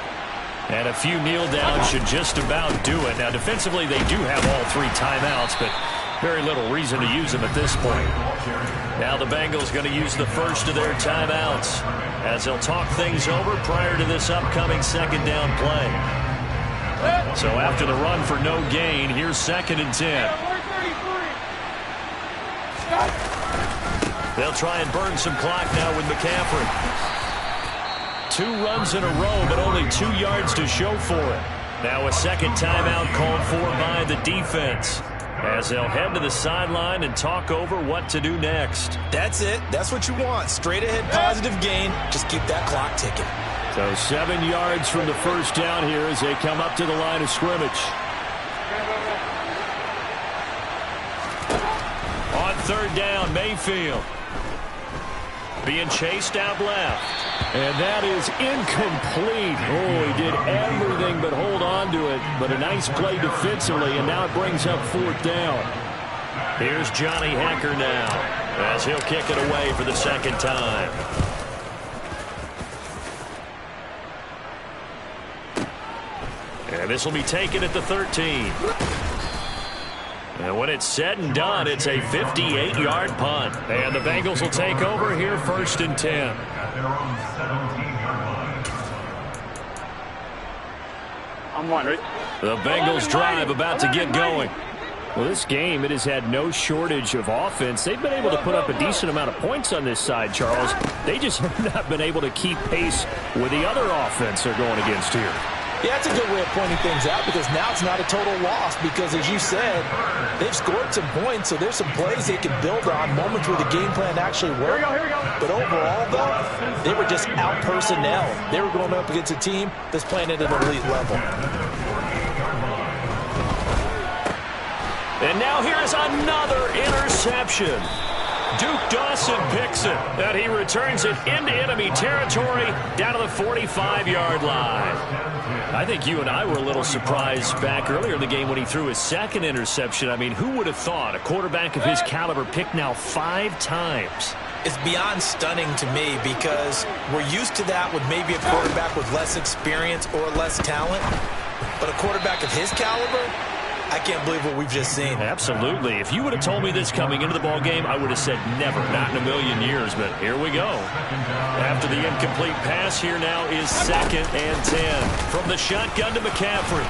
And a few kneel downs should just about do it. Now, defensively, they do have all 3 timeouts, but very little reason to use them at this point. Now the Bengals going to use the first of their timeouts as they'll talk things over prior to this upcoming second down play. So after the run for no gain, here's 2nd and 10. They'll try and burn some clock now with McCaffrey. 2 runs in a row, but only 2 yards to show for it. Now a second timeout called for by the defense, as they'll head to the sideline and talk over what to do next. That's it. That's what you want. Straight ahead positive gain. Just keep that clock ticking. So 7 yards from the first down here as they come up to the line of scrimmage. On 3rd down, Mayfield being chased out left. And that is incomplete. Oh, he did everything but hold on to it. But a nice play defensively, and now it brings up 4th down. Here's Johnny Hecker now, as he'll kick it away for the 2nd time. And this will be taken at the 13. And when it's said and done, it's a 58-yard punt. And the Bengals will take over here 1st and 10. At their own 17-yard line. I'm one, right? The Bengals drive about to get going. Well, this game, it has had no shortage of offense. They've been able to put up a decent amount of points on this side, Charles. They just have not been able to keep pace with the other offense they're going against here. Yeah, that's a good way of pointing things out, because now it's not a total loss, because as you said, they've scored some points, so there's some plays they can build on, moments where the game plan actually worked. Here we go. But overall, though, they were just out-personnel. They were going up against a team that's playing at an elite level. And now here's another interception. Duke Dawson picks it, and he returns it into enemy territory down to the 45-yard line. I think you and I were a little surprised back earlier in the game when he threw his 2nd interception. I mean, who would have thought a quarterback of his caliber picked now 5 times? It's beyond stunning to me, because we're used to that with maybe a quarterback with less experience or less talent. But a quarterback of his caliber, I can't believe what we've just seen. Absolutely. If you would have told me this coming into the ball game, I would have said never, not in a million years. But here we go. After the incomplete pass, here now is 2nd and 10. From the shotgun to McCaffrey.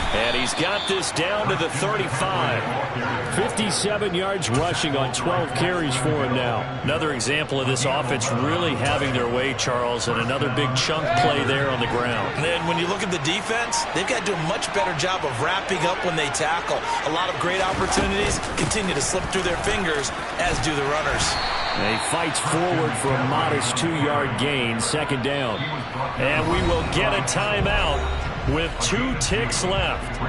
And he's got this down to the 35. 57 yards rushing on 12 carries for him now. Another example of this offense really having their way, Charles, and another big chunk play there on the ground. And then when you look at the defense, they've got to do a much better job of wrapping up when they tackle. A lot of great opportunities continue to slip through their fingers, as do the runners. And he fights forward for a modest 2-yard gain, 2nd down. And we will get a timeout with 2 ticks left.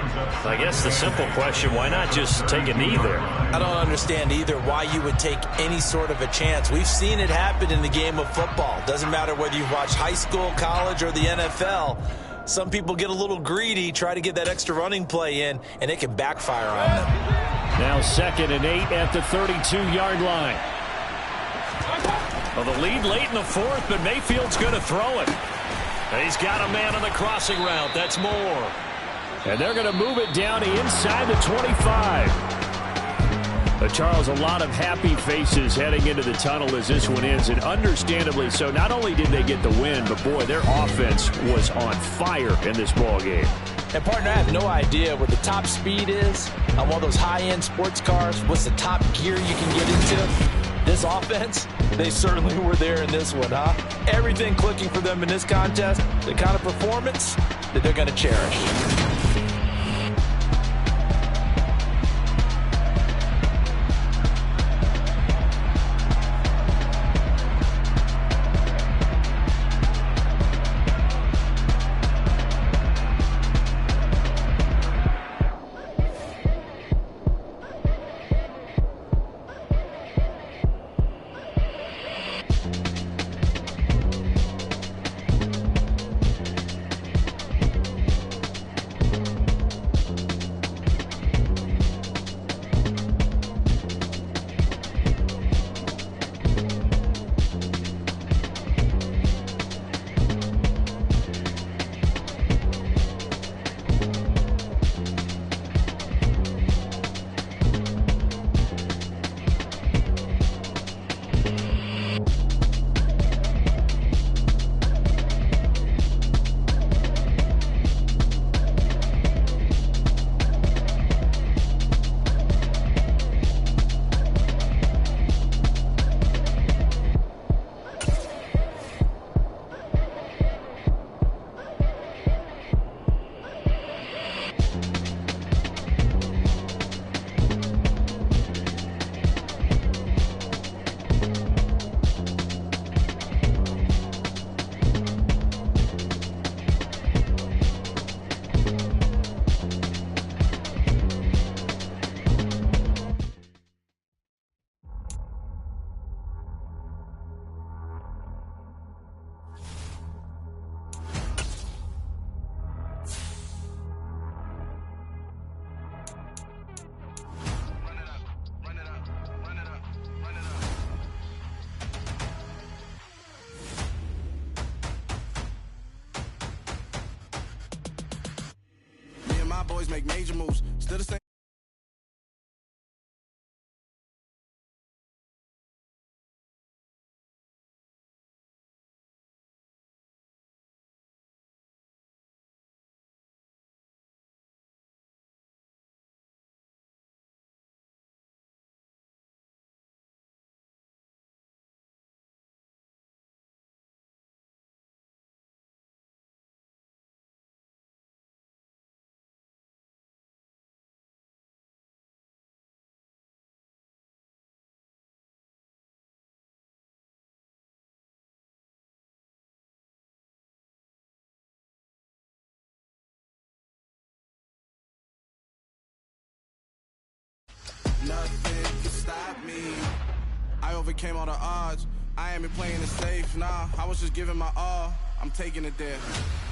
I guess the simple question, why not just take a knee there? I don't understand either why you would take any sort of a chance. We've seen it happen in the game of football. Doesn't matter whether you've watched high school, college, or the NFL. Some people get a little greedy, try to get that extra running play in, and it can backfire on them. Now 2nd and 8 at the 32-yard line. Well, the lead late in the 4th, but Mayfield's going to throw it. He's got a man on the crossing route. That's Moore. And they're going to move it down to inside the 25. But Charles, a lot of happy faces heading into the tunnel as this one ends, and understandably so. Not only did they get the win, but boy, their offense was on fire in this ball game. And partner, I have no idea what the top speed is on one of those high-end sports cars. What's the top gear you can get into? This offense, they certainly were there in this one, huh? Everything clicking for them in this contest, the kind of performance that they're going to cherish. my boys make major moves. Still the same. Nothing can stop me. I overcame all the odds. I ain't been playing it safe, nah. I was just giving my all. I'm taking it there.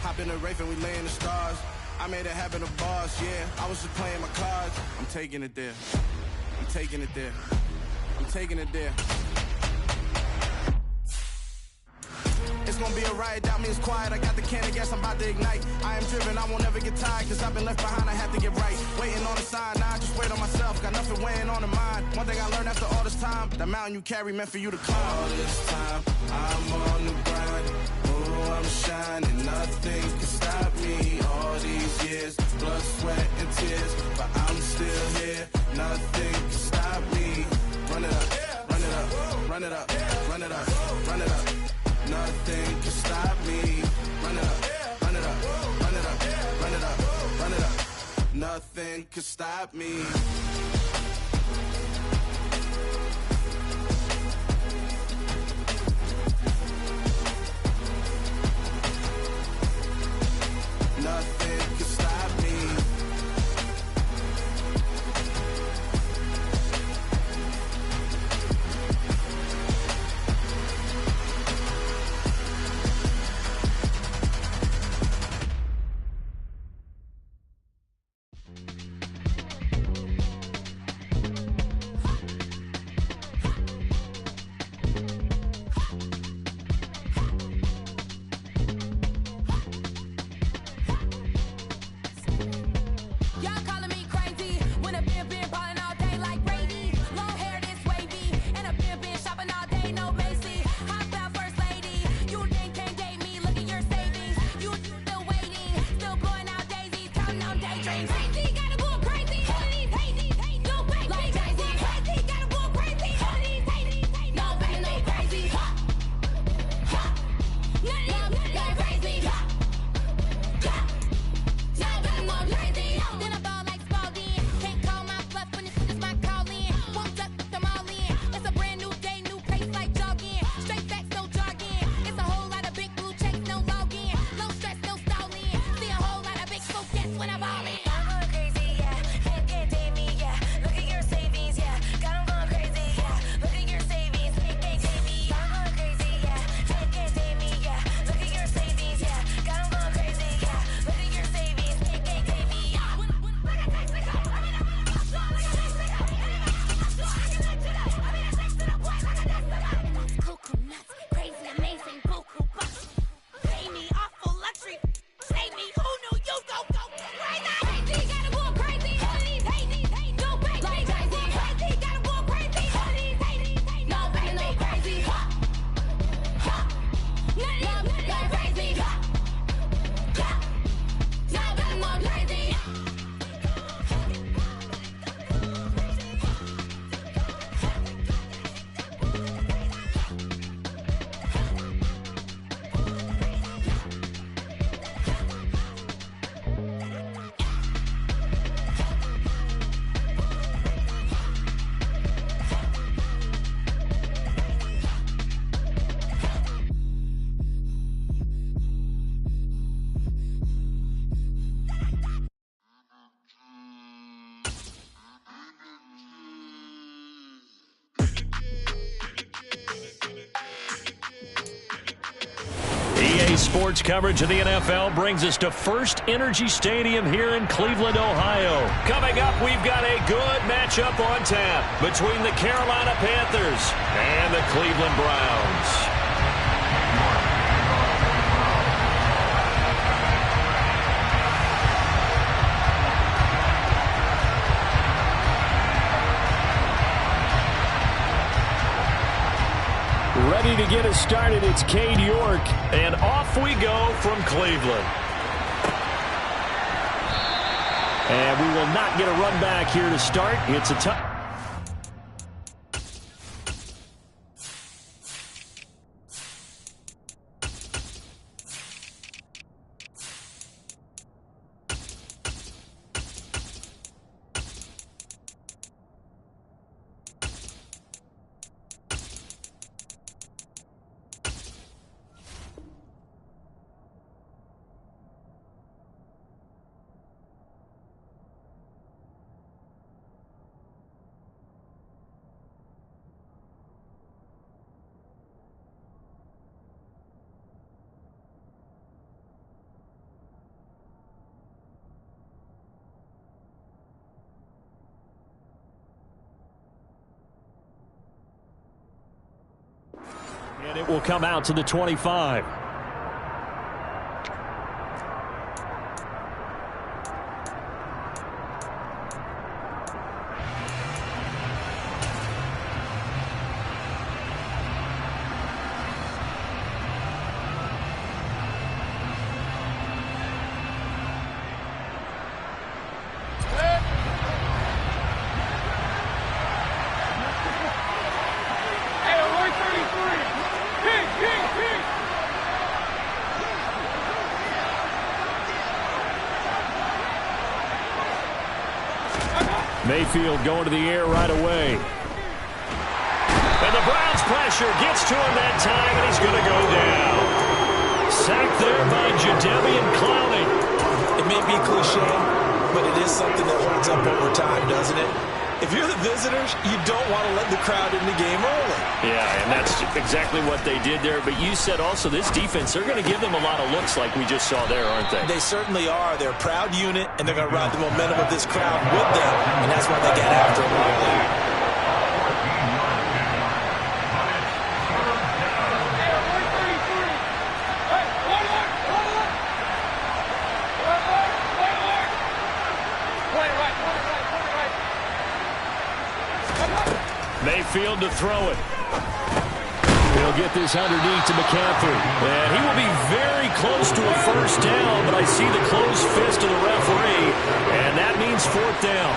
Hop in the Wraith and we lay in the stars. I made it happen to boss, yeah. I was just playing my cards. I'm taking it there. I'm taking it there. I'm taking it there. It's gonna be a riot, doubt me it's quiet. I got the can of gas, I'm about to ignite. I am driven, I won't ever get tired, cause I've been left behind, I have to get right. Waiting on the sign, now I just wait on myself. Got nothing weighing on the mind. One thing I learned after all this time, the mountain you carry meant for you to climb. All this time, I'm on the grind. Oh, I'm shining, nothing can stop me. All these years, blood, sweat, and tears, but I'm still here. Nothing can stop me. Run it up, run it up, run it up, run it up, run it up. Nothing can stop me. Run it up, run it up, run it up, run it up, run it up. Nothing can stop me. Nothing can stop me. Sports coverage of the NFL brings us to First Energy Stadium here in Cleveland, Ohio. Coming up, we've got a good matchup on tap between the Carolina Panthers and the Cleveland Browns. ready to get us started. It's Cade York. And off we go from Cleveland. And we will not get a run back here to start. It's a tough. And it will come out to the 25. Mayfield going to the air right away. And the Browns pressure gets to him that time, and he's going to go down. Sacked there by Jadeveon Clowney. It may be cliche, but it is something that holds up over time, doesn't it? If you're the visitors, you don't want to let the crowd in the game early. Yeah, and that's exactly what they did there. But you said also this defense, they're going to give them a lot of looks like we just saw there, aren't they? They certainly are. They're a proud unit, and they're going to ride the momentum of this crowd with them, and that's why they get after them like that. Mayfield to throw it. He'll get this underneath to McCaffrey. And he will be very close to a first down, but I see the closed fist of the referee, and that means fourth down.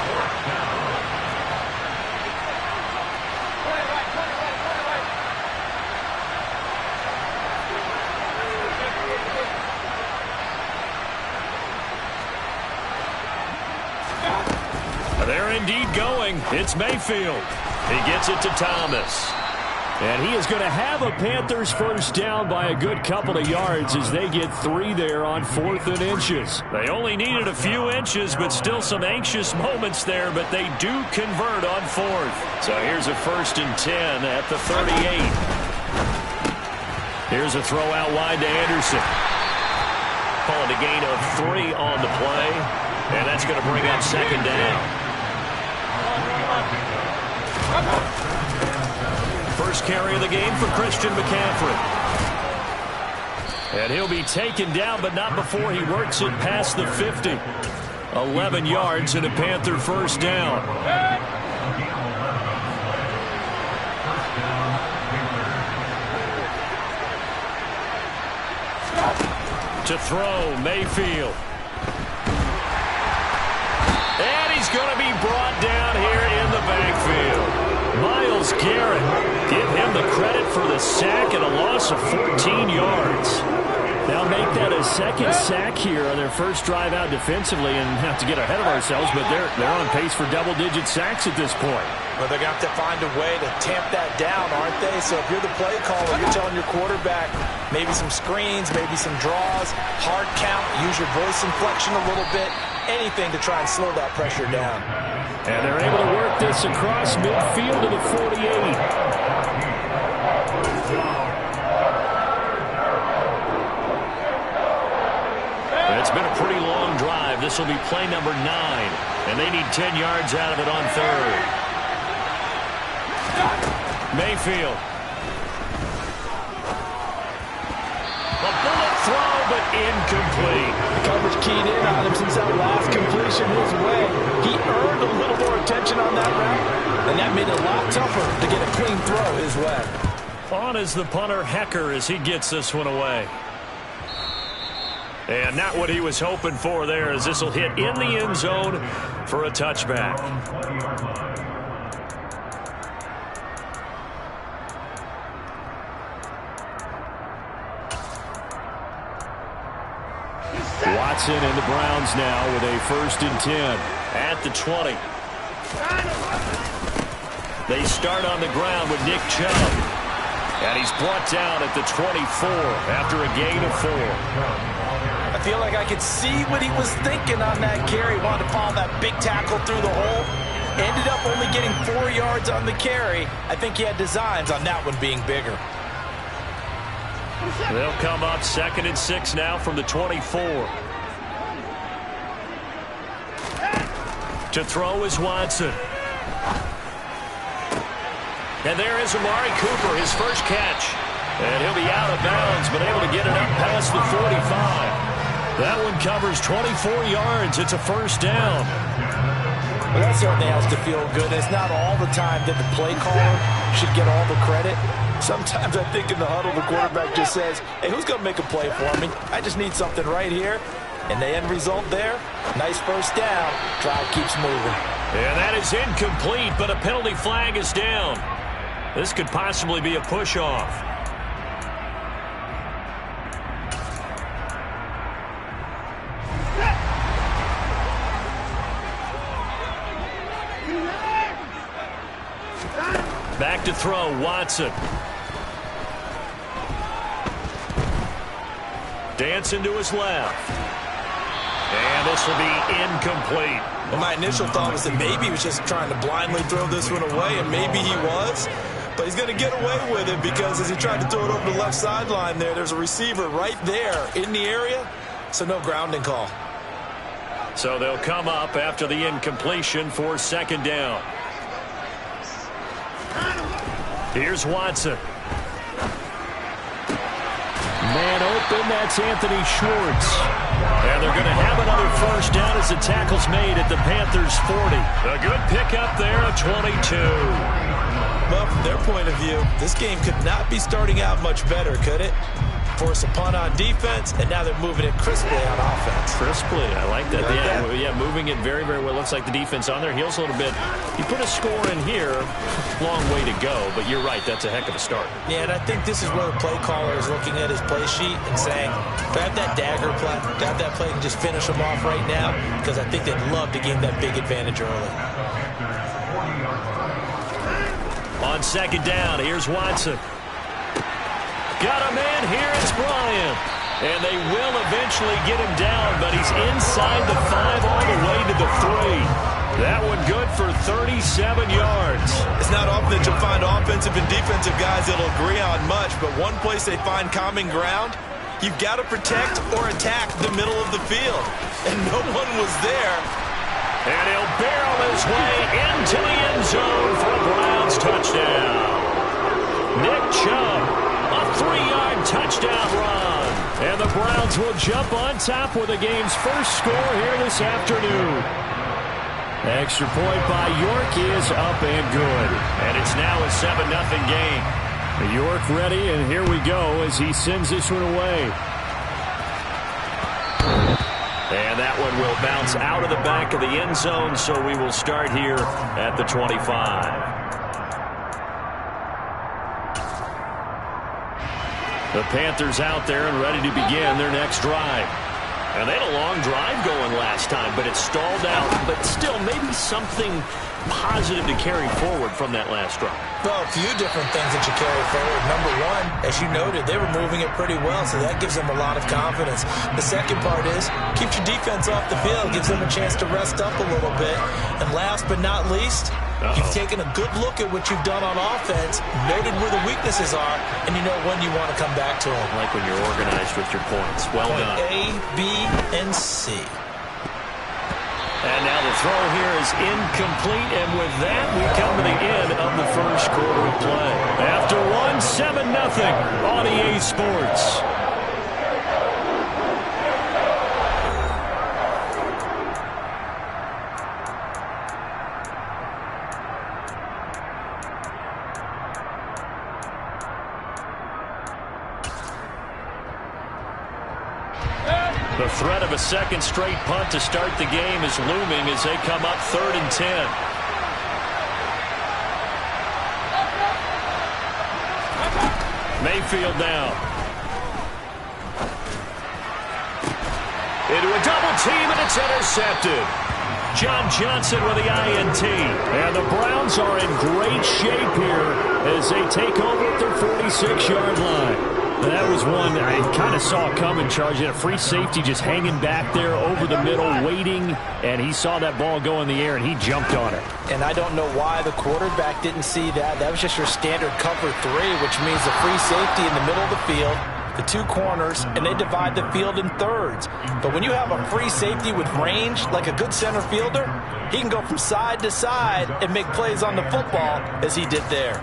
They're indeed going. It's Mayfield. He gets it to Thomas. And he is going to have a Panthers first down by a good couple of yards as they get 3 there on 4th and inches. They only needed a few inches, but still some anxious moments there, but they do convert on 4th. So here's a 1st and 10 at the 38. Here's a throw out wide to Anderson. Calling a gain of 3 on the play, and that's going to bring up 2nd down. First carry of the game for Christian McCaffrey. And he'll be taken down, but not before he works it past the 50. 11 yards and a Panther first down. To throw, Mayfield. And he's going to be brought down here in the backfield. Myles Garrett, give him the credit for the sack and a loss of 14 yards. They'll make that a second sack here on their first drive out defensively, and have to get ahead of ourselves, but they're on pace for double-digit sacks at this point. Well, they're going to have to find a way to tamp that down, aren't they? So if you're the play caller, you're telling your quarterback maybe some screens, maybe some draws, hard count, use your voice inflection a little bit, anything to try and slow that pressure down. And they're able to work this across midfield to the 48. It's been a pretty long drive. This will be play number 9, and they need 10 yards out of it on 3rd. Mayfield. A bullet throw, but incomplete. The coverage keyed in on him since that last completion his way. He earned a little more attention on that route, and that made it a lot tougher to get a clean throw his way. On is the punter, Hecker, as he gets this one away. And not what he was hoping for there, as this will hit in the end zone for a touchback. Watson and the Browns now with a 1st and 10. At the 20. They start on the ground with Nick Chubb. And he's brought down at the 24 after a gain of 4. I feel like I could see what he was thinking on that carry. Wanted to follow that big tackle through the hole. Ended up only getting 4 yards on the carry. I think he had designs on that one being bigger. They'll come up 2nd and 6 now from the 24. To throw is Watson. And there is Amari Cooper, his first catch. And he'll be out of bounds, but able to get it up past the 45. That one covers 24 yards. It's a 1st down. Well, that certainly has to feel good. It's not all the time that the play caller should get all the credit. Sometimes I think in the huddle, the quarterback just says, hey, who's going to make a play for me? I just need something right here. And the end result there, nice 1st down. Drive keeps moving. And that is incomplete, but a penalty flag is down. This could possibly be a push-off. Back to throw, Watson. Dancing to his left. And this will be incomplete. Well, my initial thought was that maybe he was just trying to blindly throw this one away, and maybe he was. But he's going to get away with it because as he tried to throw it over the left sideline there's a receiver right there in the area, so no grounding call. So they'll come up after the incompletion for 2nd down. Here's Watson. Man open, that's Anthony Schwartz. And they're going to have another 1st down as the tackle's made at the Panthers' 40. A good pickup there, a 22. Well, from their point of view, this game could not be starting out much better, could it? Force a punt on defense, and now they're moving it crisply on offense. Crisply, I like that. Yeah, moving it very, very well. Looks like the defense on their heels a little bit. You put a score in here, long way to go, but you're right, that's a heck of a start. Yeah, and I think this is where the play caller is looking at his play sheet and saying, grab that dagger play, grab that play and just finish them off right now, because I think they'd love to gain that big advantage early. On 2nd down, here's Watson. Got a man here, it's Bryant. And they will eventually get him down, but he's inside the 5 all the way to the 3. That one good for 37 yards. It's not often that you'll find offensive and defensive guys that'll agree on much, but one place they find common ground, you've got to protect or attack the middle of the field. And no one was there. And he'll barrel his way into the end zone for a Browns touchdown. Nick Chubb, a 3-yard touchdown run. And the Browns will jump on top with the game's first score here this afternoon. Extra point by York is up and good. And it's now a 7-0 game. York ready, and here we go as he sends this one away. And that one will bounce out of the back of the end zone, so we will start here at the 25. The Panthers out there and ready to begin their next drive. And they had a long drive going last time, but it stalled out. But still, maybe something positive to carry forward from that last drive. Well, a few different things that you carry forward. Number one, as you noted, they were moving it pretty well, so that gives them a lot of confidence. The second part is, keeps your defense off the field, gives them a chance to rest up a little bit. And last but not least, you've taken a good look at what you've done on offense, noted where the weaknesses are, and you know when you want to come back to them. Like when you're organized with your points. Well done. A, B, and C. And now the throw here is incomplete, and with that, we come to the end of the first quarter of play. After one, 7-0 on EA Sports. The threat of a second straight punt to start the game is looming as they come up 3rd and 10. Mayfield now. Into a double team, and it's intercepted. John Johnson with the INT. And the Browns are in great shape here as they take over at their 46-yard line. That was one I kind of saw coming, Charles. You had a free safety just hanging back there over the middle, waiting, and he saw that ball go in the air, and he jumped on it. And I don't know why the quarterback didn't see that. That was just your standard cover 3, which means the free safety in the middle of the field, the 2 corners, and they divide the field in thirds. But when you have a free safety with range, like a good center fielder, he can go from side to side and make plays on the football as he did there.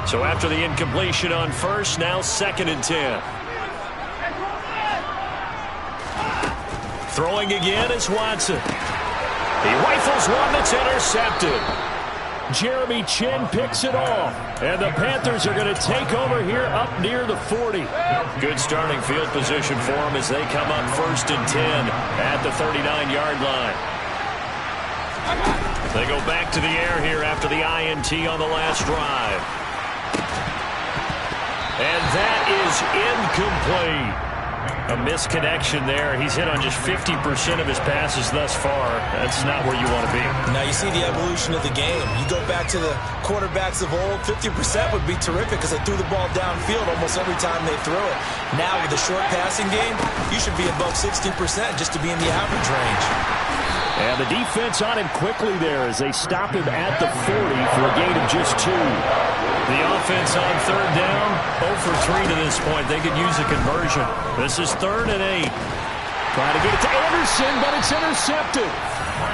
So after the incompletion on first, now 2nd and 10. Throwing again is Watson. He rifles one that's intercepted. Jeremy Chin picks it off. And the Panthers are going to take over here up near the 40. Good starting field position for them as they come up 1st and 10 at the 39-yard line. They go back to the air here after the INT on the last drive. And that is incomplete. A misconnection there. He's hit on just 50% of his passes thus far. That's not where you want to be. Now you see the evolution of the game. You go back to the quarterbacks of old, 50% would be terrific because they threw the ball downfield almost every time they threw it. Now with the short passing game, you should be above 60% just to be in the average range. And the defense on him quickly there as they stop him at the 40 for a gain of just 2. The offense on 3rd down, 0 for 3 to this point. They could use a conversion. This is 3rd and 8. Trying to get it to Anderson, but it's intercepted.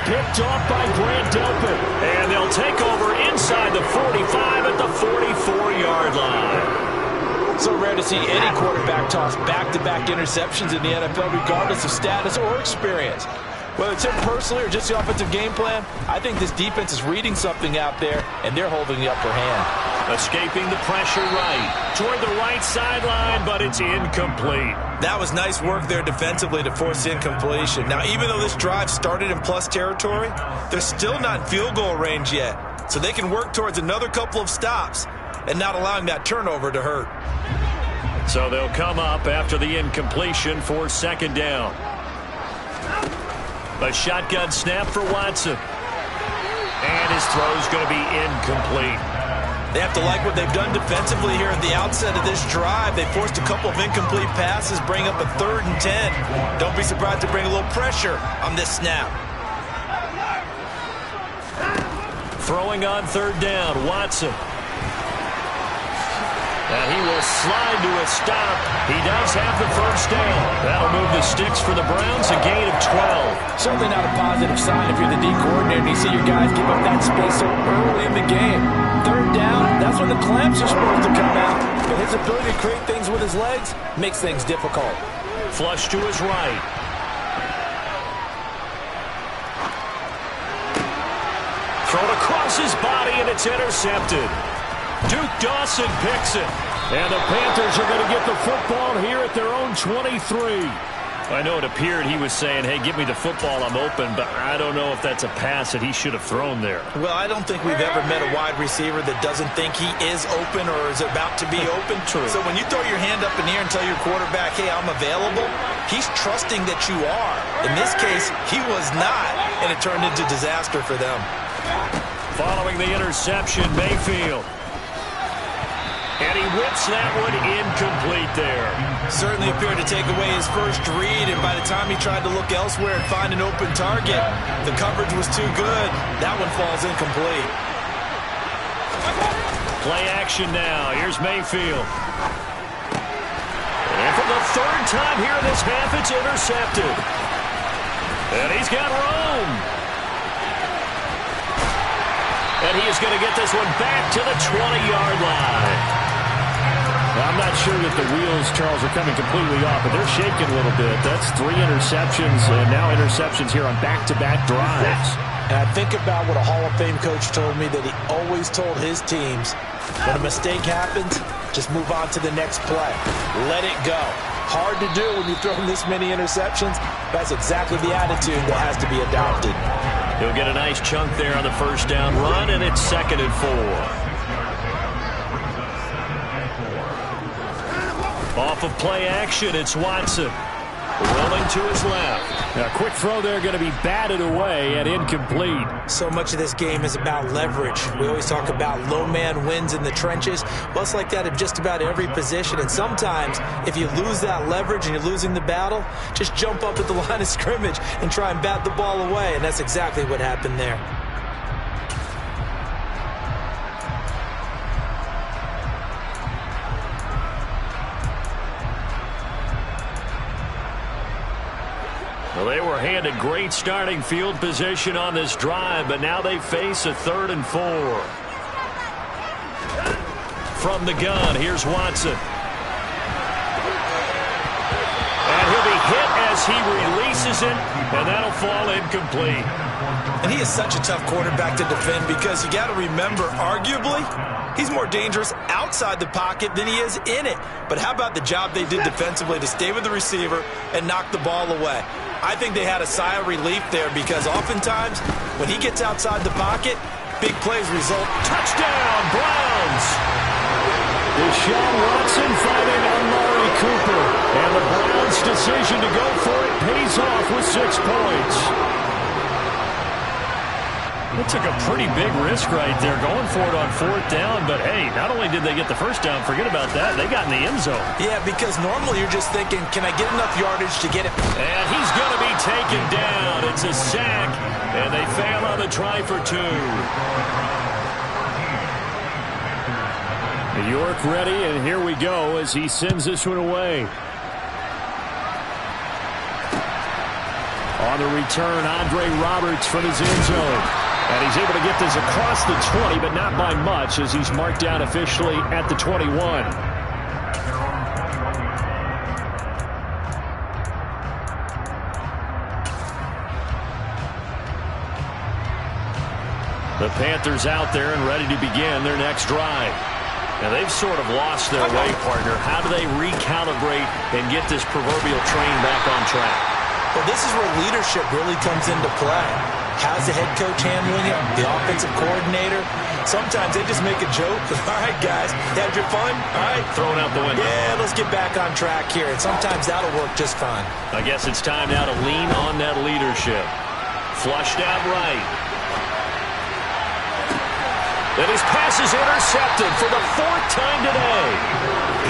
Picked off by Grant Delpit. And they'll take over inside the 45 at the 44-yard line. So rare to see any quarterback toss back-to-back interceptions in the NFL, regardless of status or experience. Whether it's him personally or just the offensive game plan, I think this defense is reading something out there, and they're holding the upper hand. Escaping the pressure right. Toward the right sideline, but it's incomplete. That was nice work there defensively to force the incompletion. Now, even though this drive started in plus territory, they're still not in field goal range yet. So they can work towards another couple of stops and not allowing that turnover to hurt. So they'll come up after the incompletion for 2nd down. A shotgun snap for Watson. And his throw's going to be incomplete. They have to like what they've done defensively here at the outset of this drive. They forced a couple of incomplete passes, bring up a 3rd and 10. Don't be surprised to bring a little pressure on this snap. Throwing on 3rd down, Watson. And he will slide to a stop. He does have the 1st down. That'll move the sticks for the Browns, a gain of 12. Certainly not a positive sign if you're the D coordinator and you see your guys give up that space so early in the game. 3rd down, that's when the clamps are supposed to come out. But his ability to create things with his legs makes things difficult. Flush to his right. Thrown across his body, and it's intercepted. Duke Dawson picks it. And the Panthers are going to get the football here at their own 23. I know it appeared he was saying, hey, give me the football, I'm open, but I don't know if that's a pass that he should have thrown there. Well, I don't think we've ever met a wide receiver that doesn't think he is open or is about to be open. True. So when you throw your hand up in the air and tell your quarterback, hey, I'm available, he's trusting that you are. In this case, he was not, and it turned into disaster for them. Following the interception, Mayfield. And he whips that one incomplete there. Certainly appeared to take away his first read, and by the time he tried to look elsewhere and find an open target, the coverage was too good. That one falls incomplete. Play action now. Here's Mayfield. And for the 3rd time here in this half, it's intercepted. And he's got room. And he is going to get this one back to the 20-yard line. I'm not sure that the wheels, Charles, are coming completely off, but they're shaking a little bit. That's 3 interceptions, and now interceptions here on back-to-back drives. And I think about what a Hall of Fame coach told me, that he always told his teams, when a mistake happens, Just move on to the next play. Let it go. Hard to do when you've thrown this many interceptions. That's exactly the attitude that has to be adopted. He'll get a nice chunk there on the first down run, and it's 2nd and 4. Off of play action, it's Watson. Rolling to his left. A quick throw there going to be batted away and incomplete. So much of this game is about leverage. We always talk about low man wins in the trenches. Well, it's like that in just about every position. And sometimes, if you lose that leverage and you're losing the battle, just jump up at the line of scrimmage and try and bat the ball away. And that's exactly what happened there. Well, they were handed great starting field position on this drive, but now they face a 3rd and 4. From the gun, here's Watson. And he'll be hit as he releases it, and that'll fall incomplete. And he is such a tough quarterback to defend because you got to remember, arguably, he's more dangerous outside the pocket than he is in it. But how about the job they did defensively to stay with the receiver and knock the ball away? I think they had a sigh of relief there because oftentimes when he gets outside the pocket, big plays result. Touchdown, Browns! Deshaun Watson finding Amari Cooper. And the Browns' decision to go for it pays off with 6 points. It took a pretty big risk right there going for it on 4th down, but hey, not only did they get the first down, forget about that, they got in the end zone. Yeah, because normally you're just thinking, can I get enough yardage to get it? And he's going to be taken down. It's a sack, and they fail on the try for 2. York ready, and here we go as he sends this one away. On the return, Andre Roberts from his end zone. And he's able to get this across the 20, but not by much as he's marked down officially at the 21. The Panthers out there and ready to begin their next drive. Now they've sort of lost their way, partner. How do they recalibrate and get this proverbial train back on track? Well, this is where leadership really comes into play. How's the head coach handling it? The offensive coordinator? Sometimes they just make a joke. All right, guys, you had your fun? All right. Thrown out the window. Yeah, let's get back on track here. And sometimes that'll work just fine. I guess it's time now to lean on that leadership. Flushed out right. And his pass is intercepted for the 4th time today.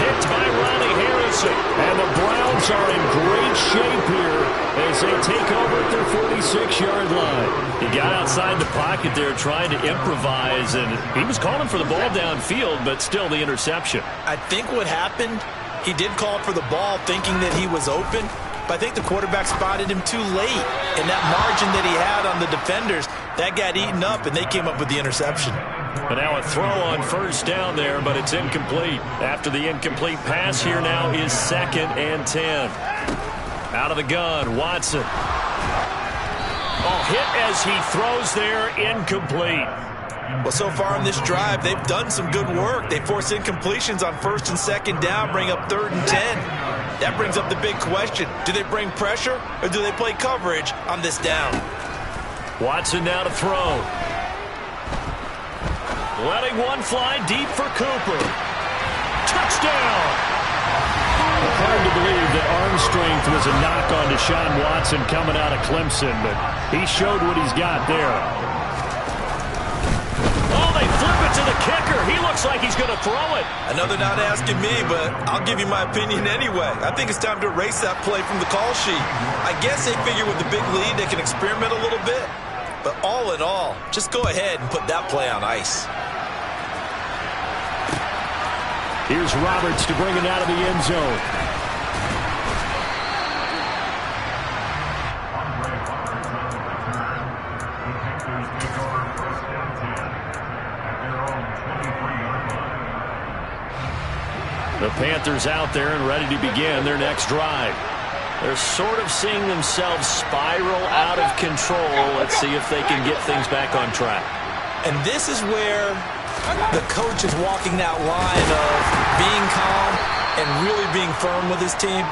Picked by Ronnie Harrison. And the Browns are in great shape here as they take over at their 46-yard line. He got outside the pocket there trying to improvise, and he was calling for the ball downfield, but still the interception. I think what happened, he did call for the ball thinking that he was open, but I think the quarterback spotted him too late. And that margin that he had on the defenders, that got eaten up, and they came up with the interception. And now a throw on first down there, but it's incomplete. After the incomplete pass, here now is 2nd and 10. Out of the gun, Watson. Oh, hit as he throws there, incomplete. Well, so far on this drive, they've done some good work. They force incompletions on 1st and 2nd down, bring up 3rd and 10. That brings up the big question. Do they bring pressure or do they play coverage on this down? Watson now to throw. Letting one fly deep for Cooper. Touchdown! Hard to believe that arm strength was a knock on Deshaun Watson coming out of Clemson, but he showed what he's got there. Oh, they flip it to the kicker. He looks like he's going to throw it. Another not asking me, but I'll give you my opinion anyway. I think it's time to erase that play from the call sheet. I guess they figure with the big lead they can experiment a little bit. But all in all, just go ahead and put that play on ice. Here's Roberts to bring it out of the end zone. The Panthers out there and ready to begin their next drive. They're sort of seeing themselves spiral out of control. Let's see if they can get things back on track. And this is where The coach is walking that line of being calm and really being firm with his team.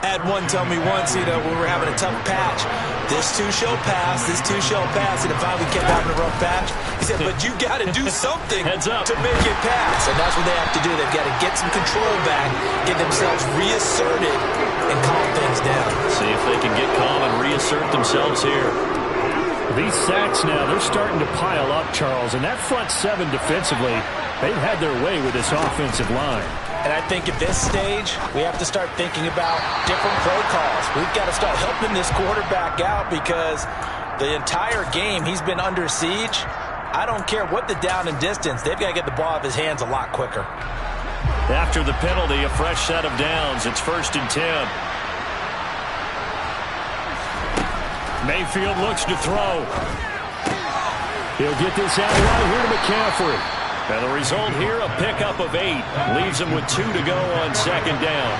I had one tell me once, when we were having a tough patch, this too shall pass, this too shall pass, and if we kept having a rough patch, he said, but you got to do something to make it pass, and that's what they have to do. They've got to get some control back, get themselves reasserted, and calm things down. See if they can get calm and reassert themselves here. These sacks now, they're starting to pile up, Charles, and that front seven defensively, they've had their way with this offensive line. And I think at this stage, we have to start thinking about different play calls. We've got to start helping this quarterback out because the entire game he's been under siege. I don't care what the down and distance. They've got to get the ball out of his hands a lot quicker. After the penalty, a fresh set of downs. It's 1st and 10. Mayfield looks to throw. He'll get this out right here to McCaffrey. And the result here, a pickup of 8. Leaves him with 2 to go on 2nd down.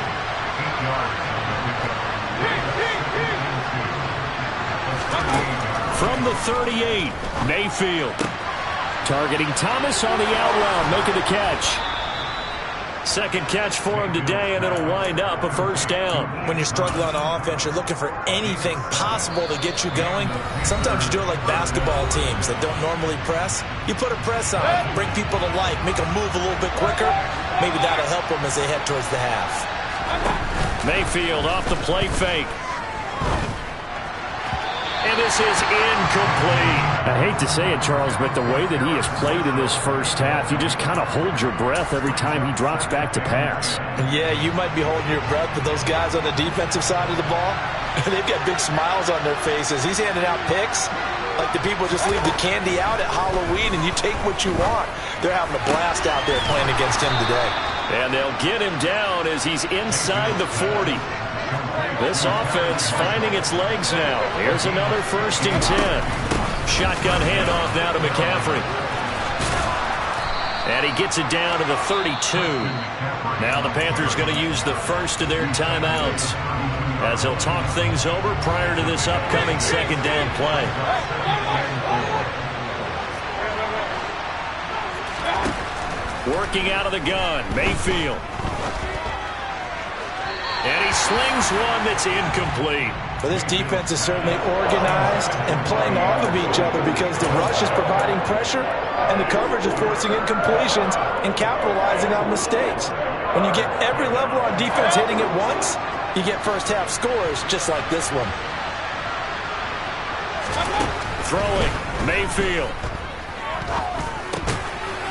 From the 38, Mayfield. Targeting Thomas on the out route, making the catch. Second catch for him today, and it'll wind up a 1st down. When you're struggling on offense, you're looking for anything possible to get you going. Sometimes you do it like basketball teams that don't normally press. You put a press on, bring people to life, make them move a little bit quicker. Maybe that'll help them as they head towards the half. Mayfield off the play fake. And this is incomplete. I hate to say it, Charles, but the way that he has played in this first half, you just kind of hold your breath every time he drops back to pass. Yeah, you might be holding your breath, but those guys on the defensive side of the ball, they've got big smiles on their faces. He's handing out picks like the people just leave the candy out at Halloween and you take what you want. They're having a blast out there playing against him today. And they'll get him down as he's inside the 40. This offense finding its legs now. Here's another 1st and 10. Shotgun handoff now to McCaffrey. And he gets it down to the 32. Now the Panthers going to use the first of their timeouts as they'll talk things over prior to this upcoming 2nd down play. Working out of the gun, Mayfield. And he slings one that's incomplete. Well, this defense is certainly organized and playing off of each other because the rush is providing pressure and the coverage is forcing incompletions and capitalizing on mistakes. When you get every level on defense hitting at once, you get first half scores just like this one. Throwing, Mayfield.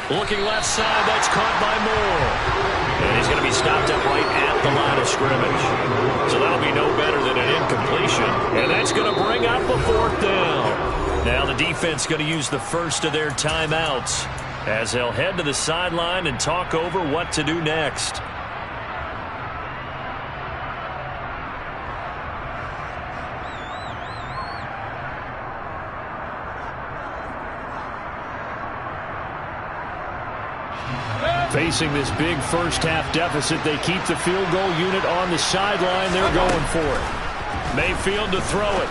Looking left side, that's caught by Moore. And he's going to be stopped up right at the line of scrimmage. So that'll be no better than an incompletion. And that's going to bring up a 4th down. Now the defense going to use the first of their timeouts as they'll head to the sideline and talk over what to do next. Facing this big first-half deficit, they keep the field goal unit on the sideline. They're going for it. Mayfield to throw it.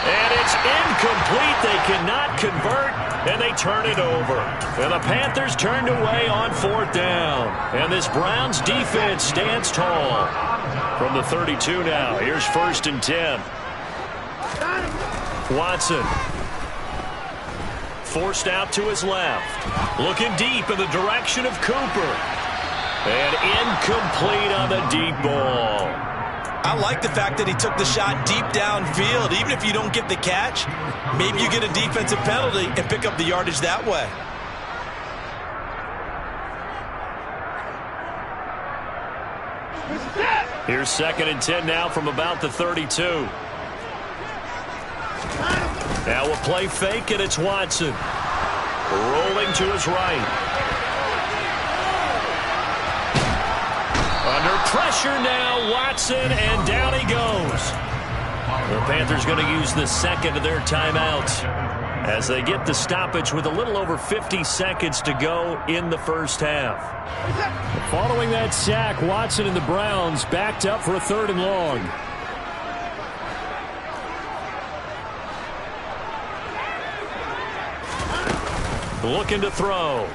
And it's incomplete. They cannot convert, and they turn it over. And the Panthers turned away on 4th down. And this Browns defense stands tall. From the 32 now, here's 1st and 10. Watson. Forced out to his left. Looking deep in the direction of Cooper. And incomplete on the deep ball. I like the fact that he took the shot deep downfield. Even if you don't get the catch, maybe you get a defensive penalty and pick up the yardage that way. Here's 2nd and 10 now from about the 32. Now a play fake, and it's Watson. Rolling to his right. Under pressure now, Watson, and down he goes. The Panthers going to use the 2nd of their timeouts as they get the stoppage with a little over 50 seconds to go in the first half. Following that sack, Watson and the Browns backed up for a 3rd and long. looking to throw.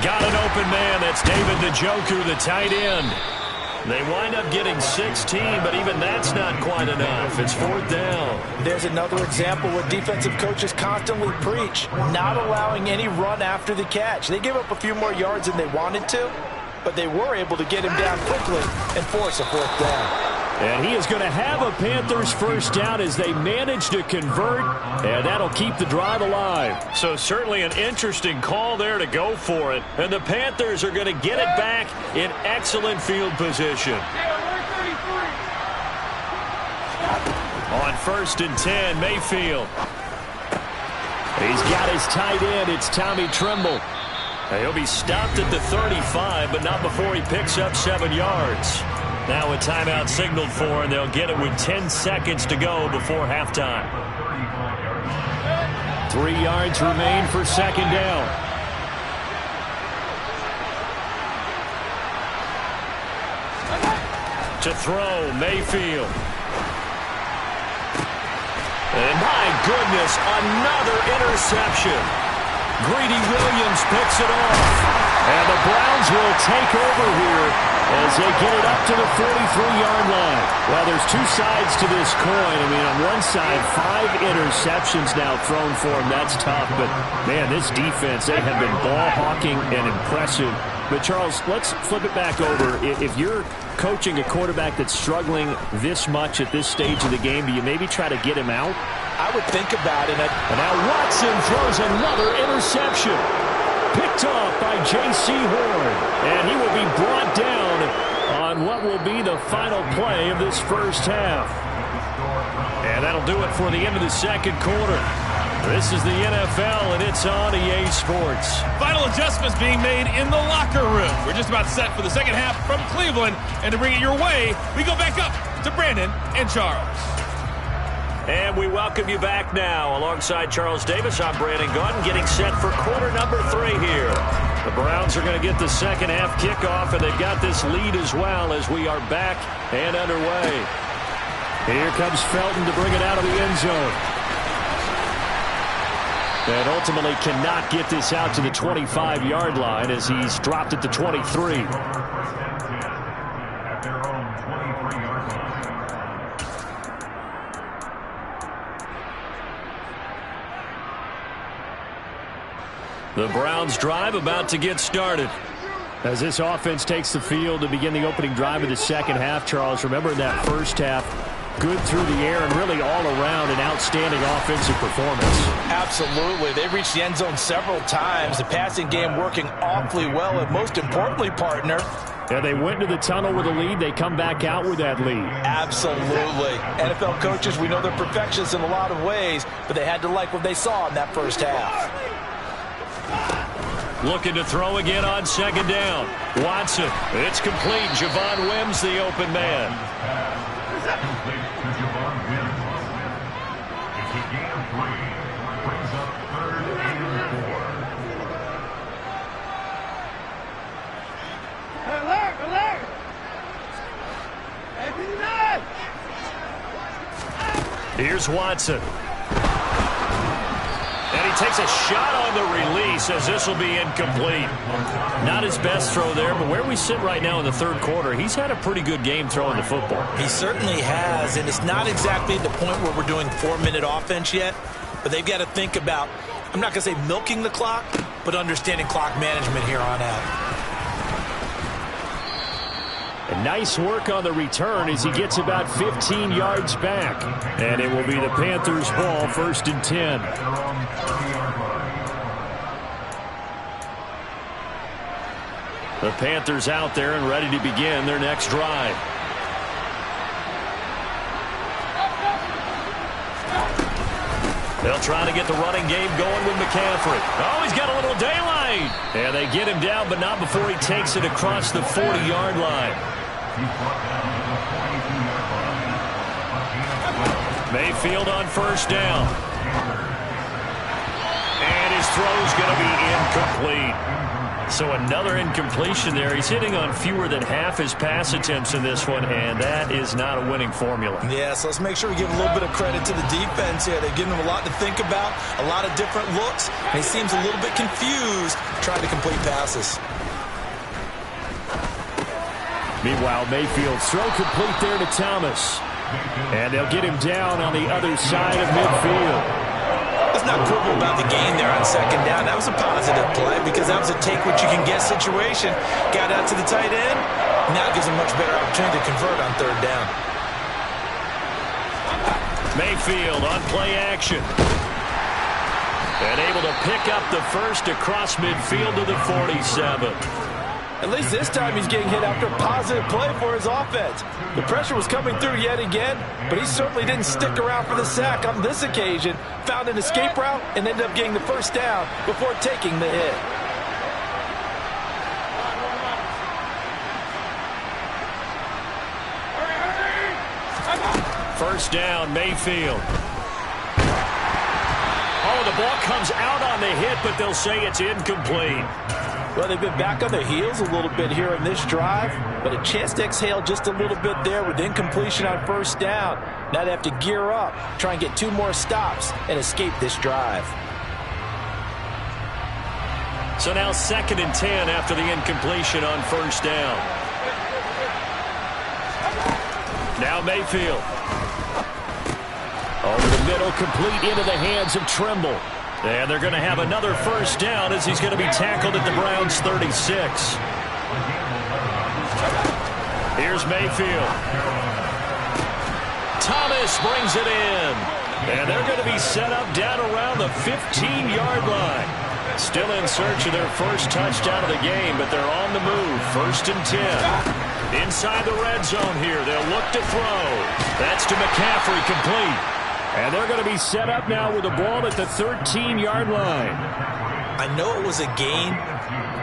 Got an open man. That's David Njoku, the tight end. They wind up getting 16, but even that's not quite enough. It's 4th down. There's another example where defensive coaches constantly preach, not allowing any run after the catch. They gave up a few more yards than they wanted to, but they were able to get him down quickly and force a 4th down. And he is going to have a Panthers first down as they manage to convert, and that'll keep the drive alive. So certainly an interesting call there to go for it. And the Panthers are going to get it back in excellent field position. On 1st and 10, Mayfield. He's got his tight end. It's Tommy Tremble. He'll be stopped at the 35, but not before he picks up 7 yards. Now a timeout signaled for, and they'll get it with 10 seconds to go before halftime. 3 yards remain for 2nd down. To throw, Mayfield. And my goodness, another interception. Greedy Williams picks it off. And the Browns will take over here as they get it up to the 43-yard line. Well, there's 2 sides to this coin. I mean, on one side, 5 interceptions now thrown for him. That's tough. But, man, this defense, they have been ball hawking and impressive. But, Charles, let's flip it back over. If you're coaching a quarterback that's struggling this much at this stage of the game, do you maybe try to get him out? I would think about it. And now Watson throws another interception. Picked off by J.C. Horn. And he will be brought down on what will be the final play of this first half. And that'll do it for the end of the 2nd quarter. This is the NFL, and it's on EA Sports. Final adjustments being made in the locker room. We're just about set for the 2nd half from Cleveland. And to bring it your way, we go back up to Brandon and Charles. And we welcome you back now. Alongside Charles Davis, I'm Brandon Gaudin, getting set for quarter number 3 here. The Browns are going to get the 2nd half kickoff, and they've got this lead as well as we are back and underway. Here comes Felton to bring it out of the end zone. And ultimately cannot get this out to the 25-yard line as he's dropped at the 23. The Browns drive about to get started. As this offense takes the field to begin the opening drive of the 2nd half, Charles, remember in that first half, good through the air and really all around an outstanding offensive performance. Absolutely. They reached the end zone several times. The passing game working awfully well, and most importantly, partner, yeah, they went into the tunnel with a lead. They come back out with that lead. Absolutely. NFL coaches, we know they're perfectionists in a lot of ways, but they had to like what they saw in that first half. Looking to throw again on 2nd down. Watson. It's complete. Javon Wims, the open man. Complete to Javon Wims. It's a gain of 3. Brings up 3rd and 4. Here's Watson. And he takes a shot on the release as this will be incomplete. Not his best throw there, but where we sit right now in the 3rd quarter, he's had a pretty good game throwing the football. He certainly has, and it's not exactly the point where we're doing 4-minute offense yet, but they've got to think about, I'm not going to say milking the clock, but understanding clock management here on out. And nice work on the return as he gets about 15 yards back. And it will be the Panthers' ball, 1st and 10. The Panthers out there and ready to begin their next drive. They'll try to get the running game going with McCaffrey. Oh, he's got a little daylight. And they get him down, but not before he takes it across the 40-yard line. Mayfield on 1st down. And his throw's going to be incomplete. So another incompletion there. He's hitting on fewer than half his pass attempts in this one, and that is not a winning formula. Yeah, so let's make sure we give a little bit of credit to the defense here. They're giving him a lot to think about, a lot of different looks, and he seems a little bit confused trying to complete passes. Meanwhile, Mayfield's throw complete there to Thomas. And they'll get him down on the other side of midfield. Let's not quibble about the gain there on second down. That was a positive play because that was a take-what-you-can-get situation. Got out to the tight end. Now it gives him a much better opportunity to convert on third down. Mayfield on play action. And able to pick up the first across midfield to the 47. At least this time he's getting hit after a positive play for his offense. The pressure was coming through yet again, but he certainly didn't stick around for the sack on this occasion. Found an escape route and ended up getting the first down before taking the hit. First down, Mayfield. Oh, the ball comes out on the hit, but they'll say it's incomplete. Well, they've been back on their heels a little bit here in this drive, but a chance to exhale just a little bit there with incompletion on first down. Now they have to gear up, try and get 2 more stops, and escape this drive. So now 2nd and 10 after the incompletion on first down. Now Mayfield. Over the middle, complete into the hands of Trimble. And they're going to have another first down as he's going to be tackled at the Browns' 36. Here's Mayfield. Thomas brings it in. And they're going to be set up down around the 15-yard line. Still in search of their first touchdown of the game, but they're on the move. 1st and 10. Inside the red zone here. They'll look to throw. That's to McCaffrey, complete. And they're going to be set up now with the ball at the 13-yard line. I know it was a gain,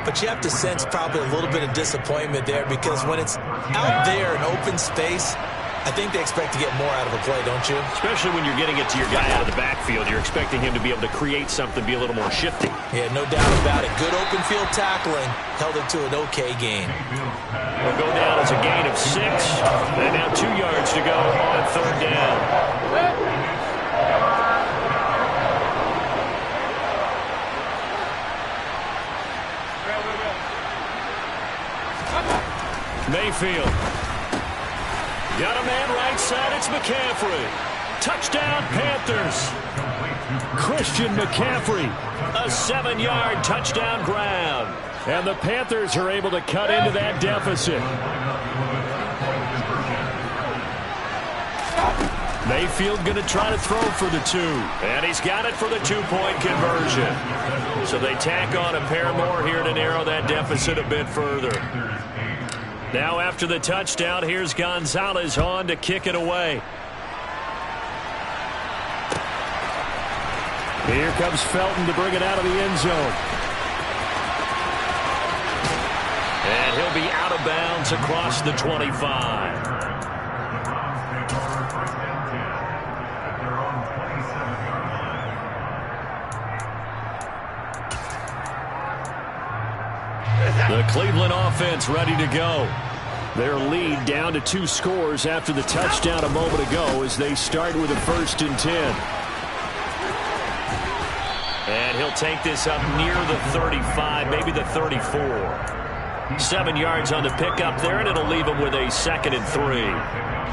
but you have to sense probably a little bit of disappointment there because when it's out there in open space, I think they expect to get more out of a play, don't you? Especially when you're getting it to your guy out of the backfield. You're expecting him to be able to create something, be a little more shifty. Yeah, no doubt about it. Good open field tackling held it to an okay gain. Will go down as a gain of 6. And now 2 yards to go on 3rd down. Mayfield. Got a man right side. It's McCaffrey. Touchdown, Panthers. Christian McCaffrey. A 7-yard touchdown grab. And the Panthers are able to cut into that deficit. Mayfield going to try to throw for the 2. And he's got it for the 2-point conversion. So they tack on a pair more here to narrow that deficit a bit further. Now after the touchdown, here's Gonzalez on to kick it away. Here comes Felton to bring it out of the end zone. And he'll be out of bounds across the 25. The Cleveland offense ready to go. Their lead down to 2 scores after the touchdown a moment ago as they start with a 1st and 10. And he'll take this up near the 35, maybe the 34. 7 yards on the pickup there, and it'll leave him with a 2nd and 3.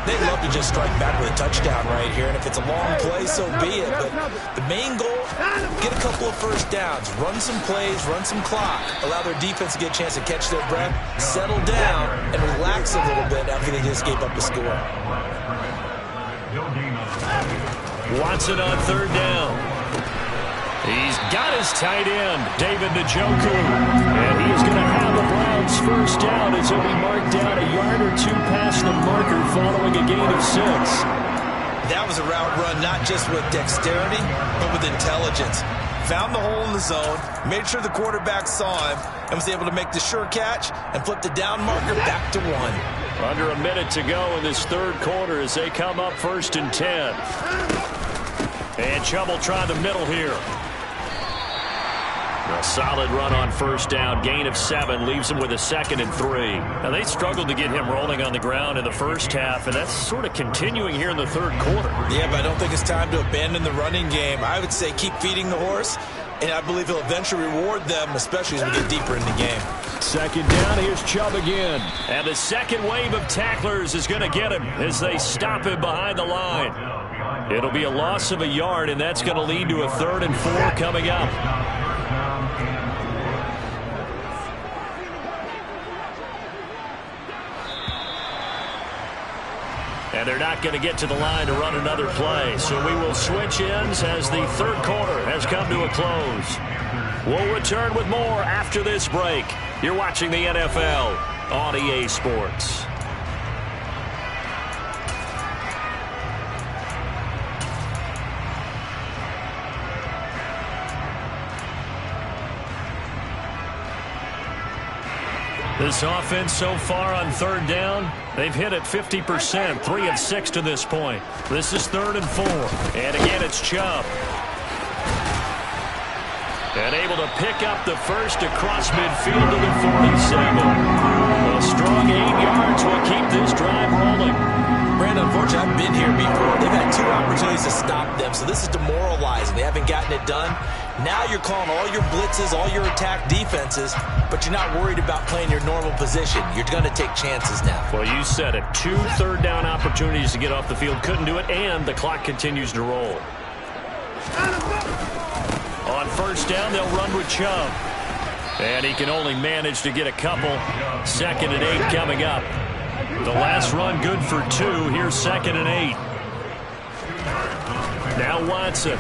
They'd love to just strike back with a touchdown right here, and if it's a long play, so be it. But the main goal, get a couple of first downs, run some plays, run some clock, allow their defense to get a chance to catch their breath, settle down, and relax a little bit after they just gave up a score. Watson on 3rd down. He's got his tight end, David Njoku. And he is going to have the Browns first down as he'll be marked down a yard or 2 past the marker following a gain of 6. That was a route run not just with dexterity, but with intelligence. Found the hole in the zone, made sure the quarterback saw him, and was able to make the sure catch and flip the down marker back to 1. Under a minute to go in this 3rd quarter as they come up 1st and 10. And Chubb will try the middle here. A solid run on first down. Gain of 7 leaves him with a 2nd and 3. Now, they struggled to get him rolling on the ground in the first half, and that's sort of continuing here in the third quarter. Yeah, but I don't think it's time to abandon the running game. I would say keep feeding the horse, and I believe he'll eventually reward them, especially as we get deeper in the game. 2nd down, here's Chubb again. And the second wave of tacklers is going to get him as they stop him behind the line. It'll be a loss of a yard, and that's going to lead to a 3rd and 4 coming up. And they're not going to get to the line to run another play. So we will switch ends as the third quarter has come to a close. We'll return with more after this break. You're watching the NFL on EA Sports. This offense so far on 3rd down, they've hit it 50%, 3 of 6 to this point. This is 3rd and 4. And again, it's Chubb. And able to pick up the first across midfield to the 47. A strong 8 yards will keep this drive rolling. Brandon, unfortunately, I've been here before. They've had 2 opportunities to stop them, so this is demoralizing. They haven't gotten it done. Now you're calling all your blitzes, all your attack defenses, but you're not worried about playing your normal position. You're going to take chances now. Well, you said it. 2 third down opportunities to get off the field. Couldn't do it, and the clock continues to roll. On first down, they'll run with Chubb. And he can only manage to get a couple. 2nd and 8 coming up. The last run good for 2. Here's 2nd and 8. Now Watson.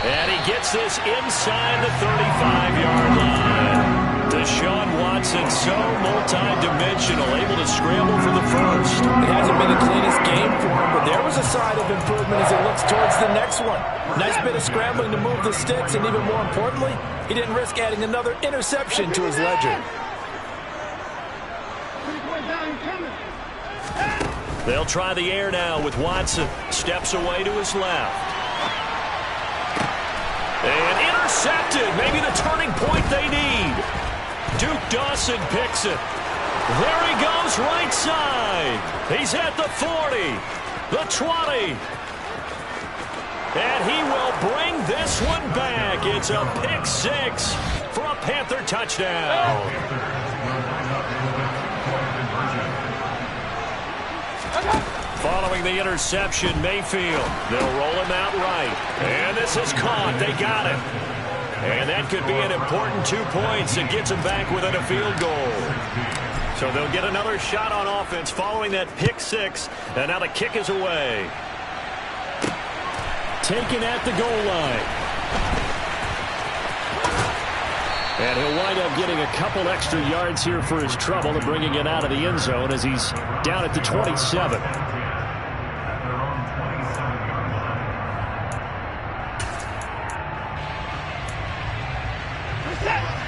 And he gets this inside the 35-yard line. Deshaun Watson, so multi-dimensional, able to scramble for the first. It hasn't been the cleanest game for him, but there was a sign of improvement as he looks towards the next one. Nice bit of scrambling to move the sticks, and even more importantly, he didn't risk adding another interception to his ledger. They'll try the air now with Watson. Steps away to his left. And intercepted. Maybe the turning point they need. Duke Dawson picks it. There he goes right side. He's at the 40, the 20. And he will bring this one back. It's a pick 6 for a Panther touchdown. Following the interception, Mayfield. They'll roll him out right. And this is caught. They got it. And that could be an important 2 points. It gets them back within a field goal. So they'll get another shot on offense following that pick 6. And now the kick is away. Taken at the goal line. And he'll wind up getting a couple extra yards here for his trouble and bringing it out of the end zone as he's down at the 27.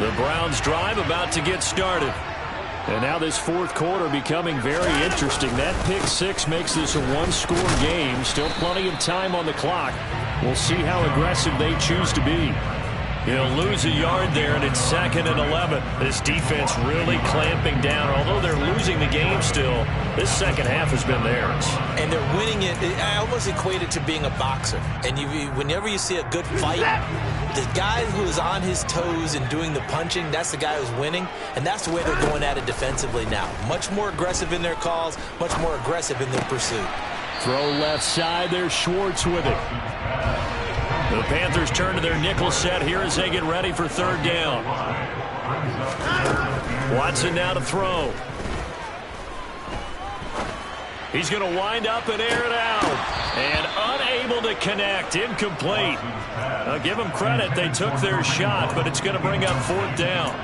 The Browns drive about to get started. And now this fourth quarter becoming very interesting. That pick 6 makes this a 1-score game. Still plenty of time on the clock. We'll see how aggressive they choose to be. He'll lose a yard there, and it's 2nd and 11. This defense really clamping down. Although they're losing the game still, this second half has been theirs. And they're winning it. I almost equate it to being a boxer. And whenever you see a good fight, the guy who is on his toes and doing the punching, that's the guy who's winning. And that's the way they're going at it defensively now. Much more aggressive in their calls, much more aggressive in their pursuit. Throw left side. There's Schwartz with it. The Panthers turn to their nickel set here as they get ready for 3rd down. Watson now to throw. He's going to wind up and air it out. And unable to connect. Incomplete. I'll give them credit. They took their shot, but it's going to bring up 4th down.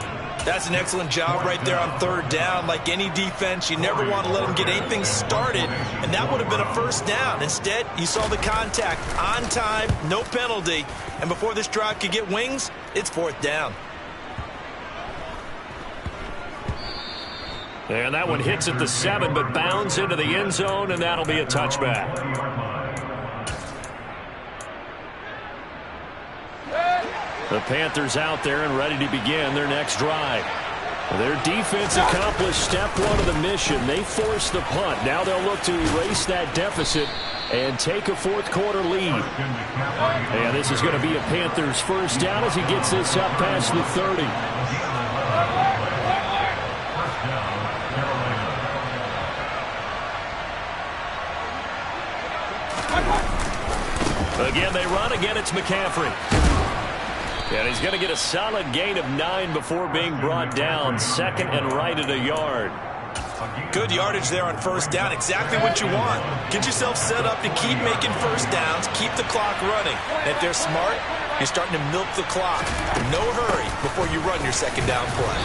That's an excellent job right there on 3rd down. Like any defense, you never want to let them get anything started, and that would have been a 1st down. Instead, you saw the contact on time, no penalty, and before this drive could get wings, it's 4th down. And that one hits at the 7, but bounds into the end zone, and that'll be a touchback. The Panthers out there and ready to begin their next drive. Their defense accomplished step one of the mission. They forced the punt. Now they'll look to erase that deficit and take a fourth-quarter lead. And this is going to be a Panthers first down as he gets this up past the 30. Again, they run. Again, it's McCaffrey. And he's going to get a solid gain of 9 before being brought down. Second and right at a yard. Good yardage there on first down. Exactly what you want. Get yourself set up to keep making first downs. Keep the clock running. And if they're smart, you're starting to milk the clock. No hurry before you run your second down play.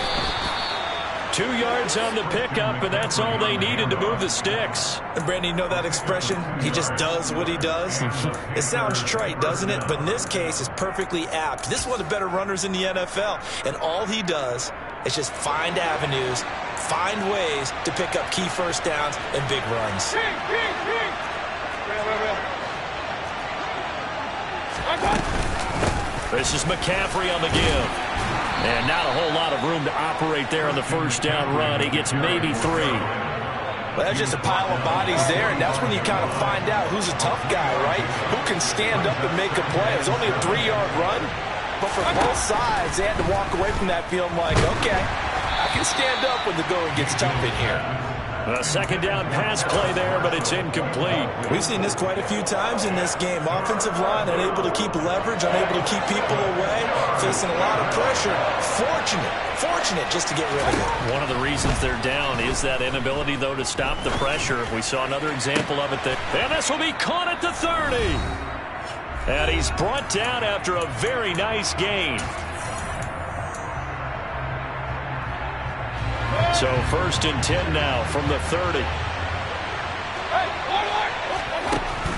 2 yards on the pickup, and that's all they needed to move the sticks. And Brandon, you know that expression? He just does what he does. It sounds trite, doesn't it? But in this case, it's perfectly apt. This is one of the better runners in the NFL, and all he does is just find avenues, find ways to pick up key first downs and big runs. This is McCaffrey on the give. And not a whole lot of room to operate there on the first down run. He gets maybe 3. Well, that's just a pile of bodies there, and that's when you kind of find out who's a tough guy, right? Who can stand up and make a play. It was only a 3-yard run, but for both sides, they had to walk away from that feeling like, okay, I can stand up when the going gets tough in here. A second down pass play there, but it's incomplete. We've seen this quite a few times in this game. Offensive line unable to keep leverage, unable to keep people away, facing a lot of pressure. Fortunate just to get rid of it. One of the reasons they're down is that inability, though, to stop the pressure. We saw another example of it there. And this will be caught at the 30. And he's brought down after a very nice gain. So first and 10 now from the 30.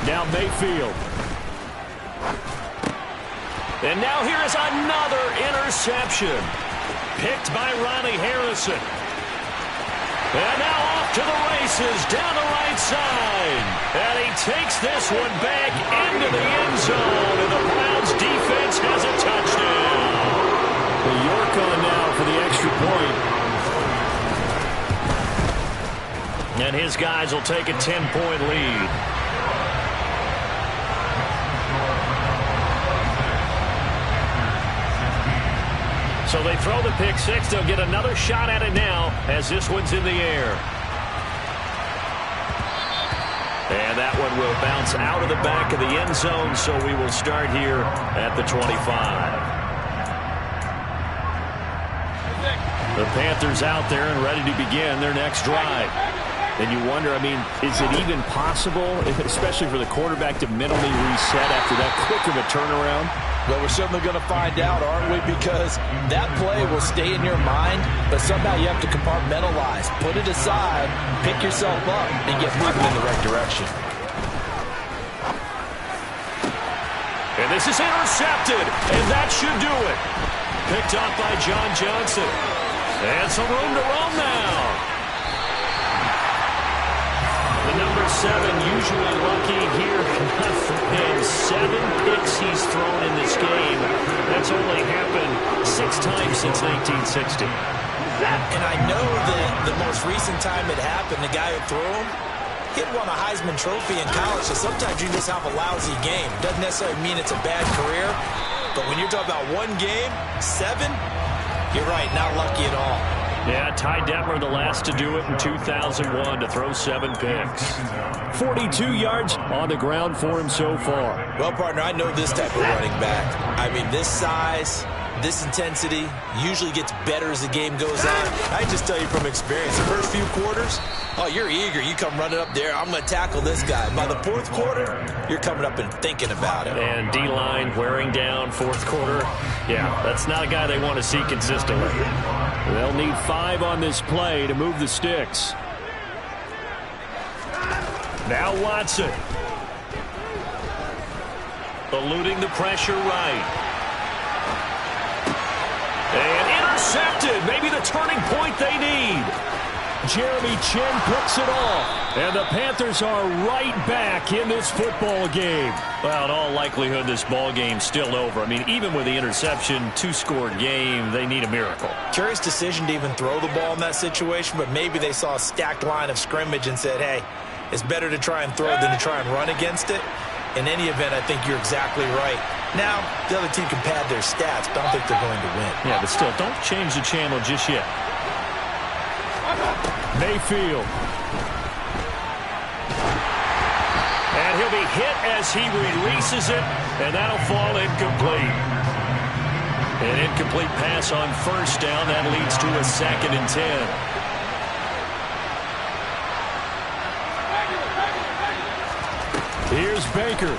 Now Mayfield. And now here is another interception. Picked by Ronnie Harrison. And now off to the races down the right side. And he takes this one back into the end zone. And the Browns defense has a touchdown. Well, York on now for the extra point. And his guys will take a 10-point lead. So they throw the pick six. They'll get another shot at it now as this one's in the air. And that one will bounce out of the back of the end zone, so we will start here at the 25. The Panthers out there and ready to begin their next drive. And you wonder, I mean, is it even possible, especially for the quarterback, to mentally reset after that quick of a turnaround? Well, we're certainly going to find out, aren't we? Because that play will stay in your mind, but somehow you have to compartmentalize. Put it aside, pick yourself up, and get moving in the right direction. And this is intercepted, and that should do it. Picked up by John Johnson. And some room to roam now. The number 7 usually lucky here. And 7 picks he's thrown in this game. That's only happened 6 times since 1960. And I know that the most recent time it happened, the guy who threw him, he had won a Heisman Trophy in college, so sometimes you just have a lousy game. Doesn't necessarily mean it's a bad career, but when you're talking about one game, 7, you're right, not lucky at all. Yeah, Ty Detmer, the last to do it in 2001, to throw 7 picks. 42 yards on the ground for him so far. Well, partner, I know this type of running back. I mean, this size, this intensity usually gets better as the game goes on. I just tell you from experience, the first few quarters, oh, you're eager. You come running up there, I'm going to tackle this guy. By the 4th quarter, you're coming up and thinking about it. And D-line wearing down 4th quarter. Yeah, that's not a guy they want to see consistently. They'll need 5 on this play to move the sticks. Now Watson. Eluding the pressure right. And intercepted. Maybe the turning point they need. Jeremy Chin puts it off. And the Panthers are right back in this football game. Well, in all likelihood, this ball game's still over. I mean, even with the interception, two-score game, they need a miracle. Curious decision to even throw the ball in that situation, but maybe they saw a stacked line of scrimmage and said, hey, it's better to try and throw than to try and run against it. In any event, I think you're exactly right. Now, the other team can pad their stats, but I don't think they're going to win. Yeah, but still, don't change the channel just yet. Mayfield. And he'll be hit as he releases it, and that'll fall incomplete. An incomplete pass on first down. That leads to a 2nd and 10. Here's Baker.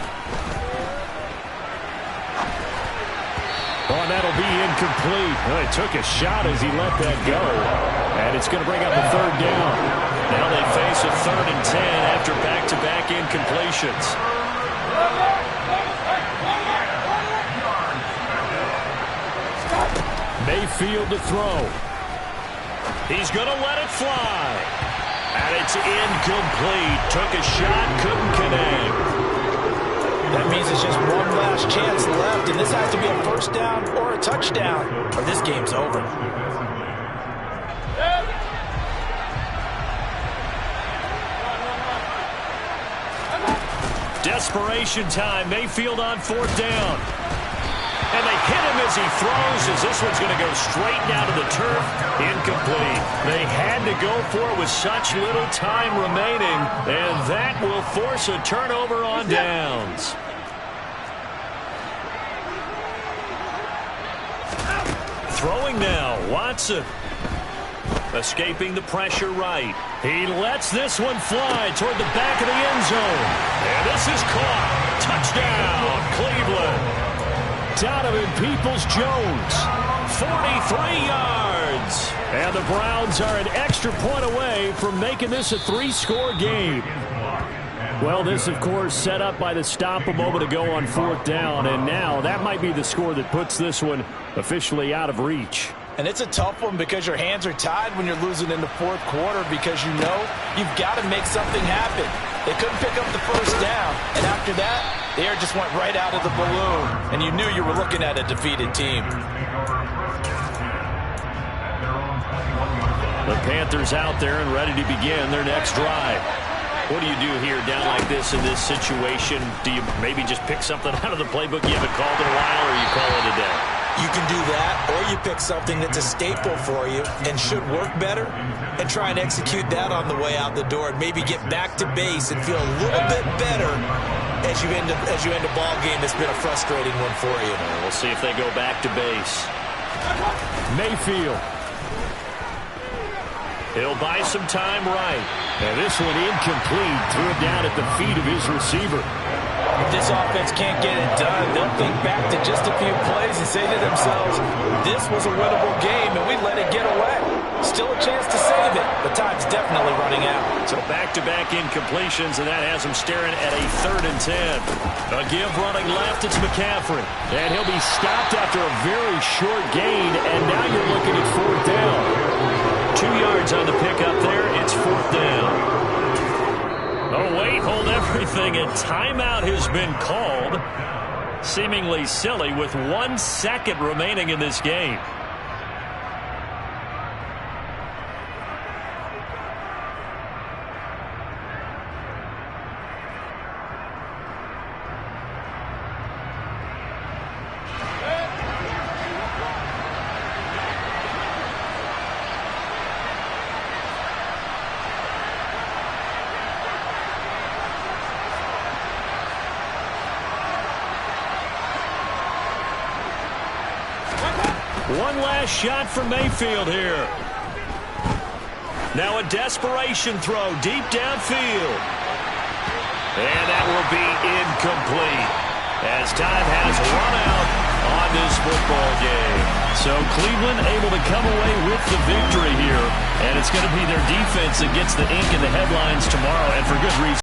Oh, that'll be incomplete. Well, he took a shot as he let that go. And it's going to bring up a 3rd down. Now they face a 3rd and 10 after back-to-back incompletions. Mayfield to throw. He's going to let it fly. And it's incomplete. Took a shot, couldn't connect. That means it's just one last chance left, and this has to be a 1st down or a touchdown, or this game's over. Desperation time. Mayfield on 4th down. And they hit him as he throws, as this one's going to go straight down to the turf. Incomplete. They had to go for it with such little time remaining, and that will force a turnover on downs. Throwing now, Watson. Escaping the pressure right. He lets this one fly toward the back of the end zone. And this is caught. Touchdown, Cleveland. Donovan Peoples-Jones, 43 yards. And the Browns are an extra point away from making this a 3-score game. Well, this, of course, set up by the stop a moment ago on 4th down. And now that might be the score that puts this one officially out of reach. And it's a tough one because your hands are tied when you're losing in the 4th quarter because you know you've got to make something happen. They couldn't pick up the 1st down. And after that, the air just went right out of the balloon, and you knew you were looking at a defeated team. The Panthers out there and ready to begin their next drive. What do you do here down like this in this situation? Do you maybe just pick something out of the playbook you haven't called in a while, or you call it a day? You can do that, or you pick something that's a staple for you and should work better and try and execute that on the way out the door and maybe get back to base and feel a little bit better as you end a ball game that's been a frustrating one for you. We'll see if they go back to base. Mayfield. He'll buy some time right. And this one incomplete. Threw it down at the feet of his receiver. If this offense can't get it done, they'll think back to just a few plays and say to themselves, this was a winnable game and we let it get away. Still a chance to save it, but time's definitely running out. So back-to-back incompletions, and that has them staring at a 3rd and 10. A give running left, it's McCaffrey. And he'll be stopped after a very short gain, and now you're looking at 4th down. 2 yards on the pickup there, it's 4th down. Oh, wait, hold everything. A timeout has been called. Seemingly silly with 1 second remaining in this game. One last shot from Mayfield here. Now a desperation throw deep downfield. And that will be incomplete as time has run out on this football game. So Cleveland able to come away with the victory here. And it's going to be their defense that gets the ink in the headlines tomorrow, and for good reason.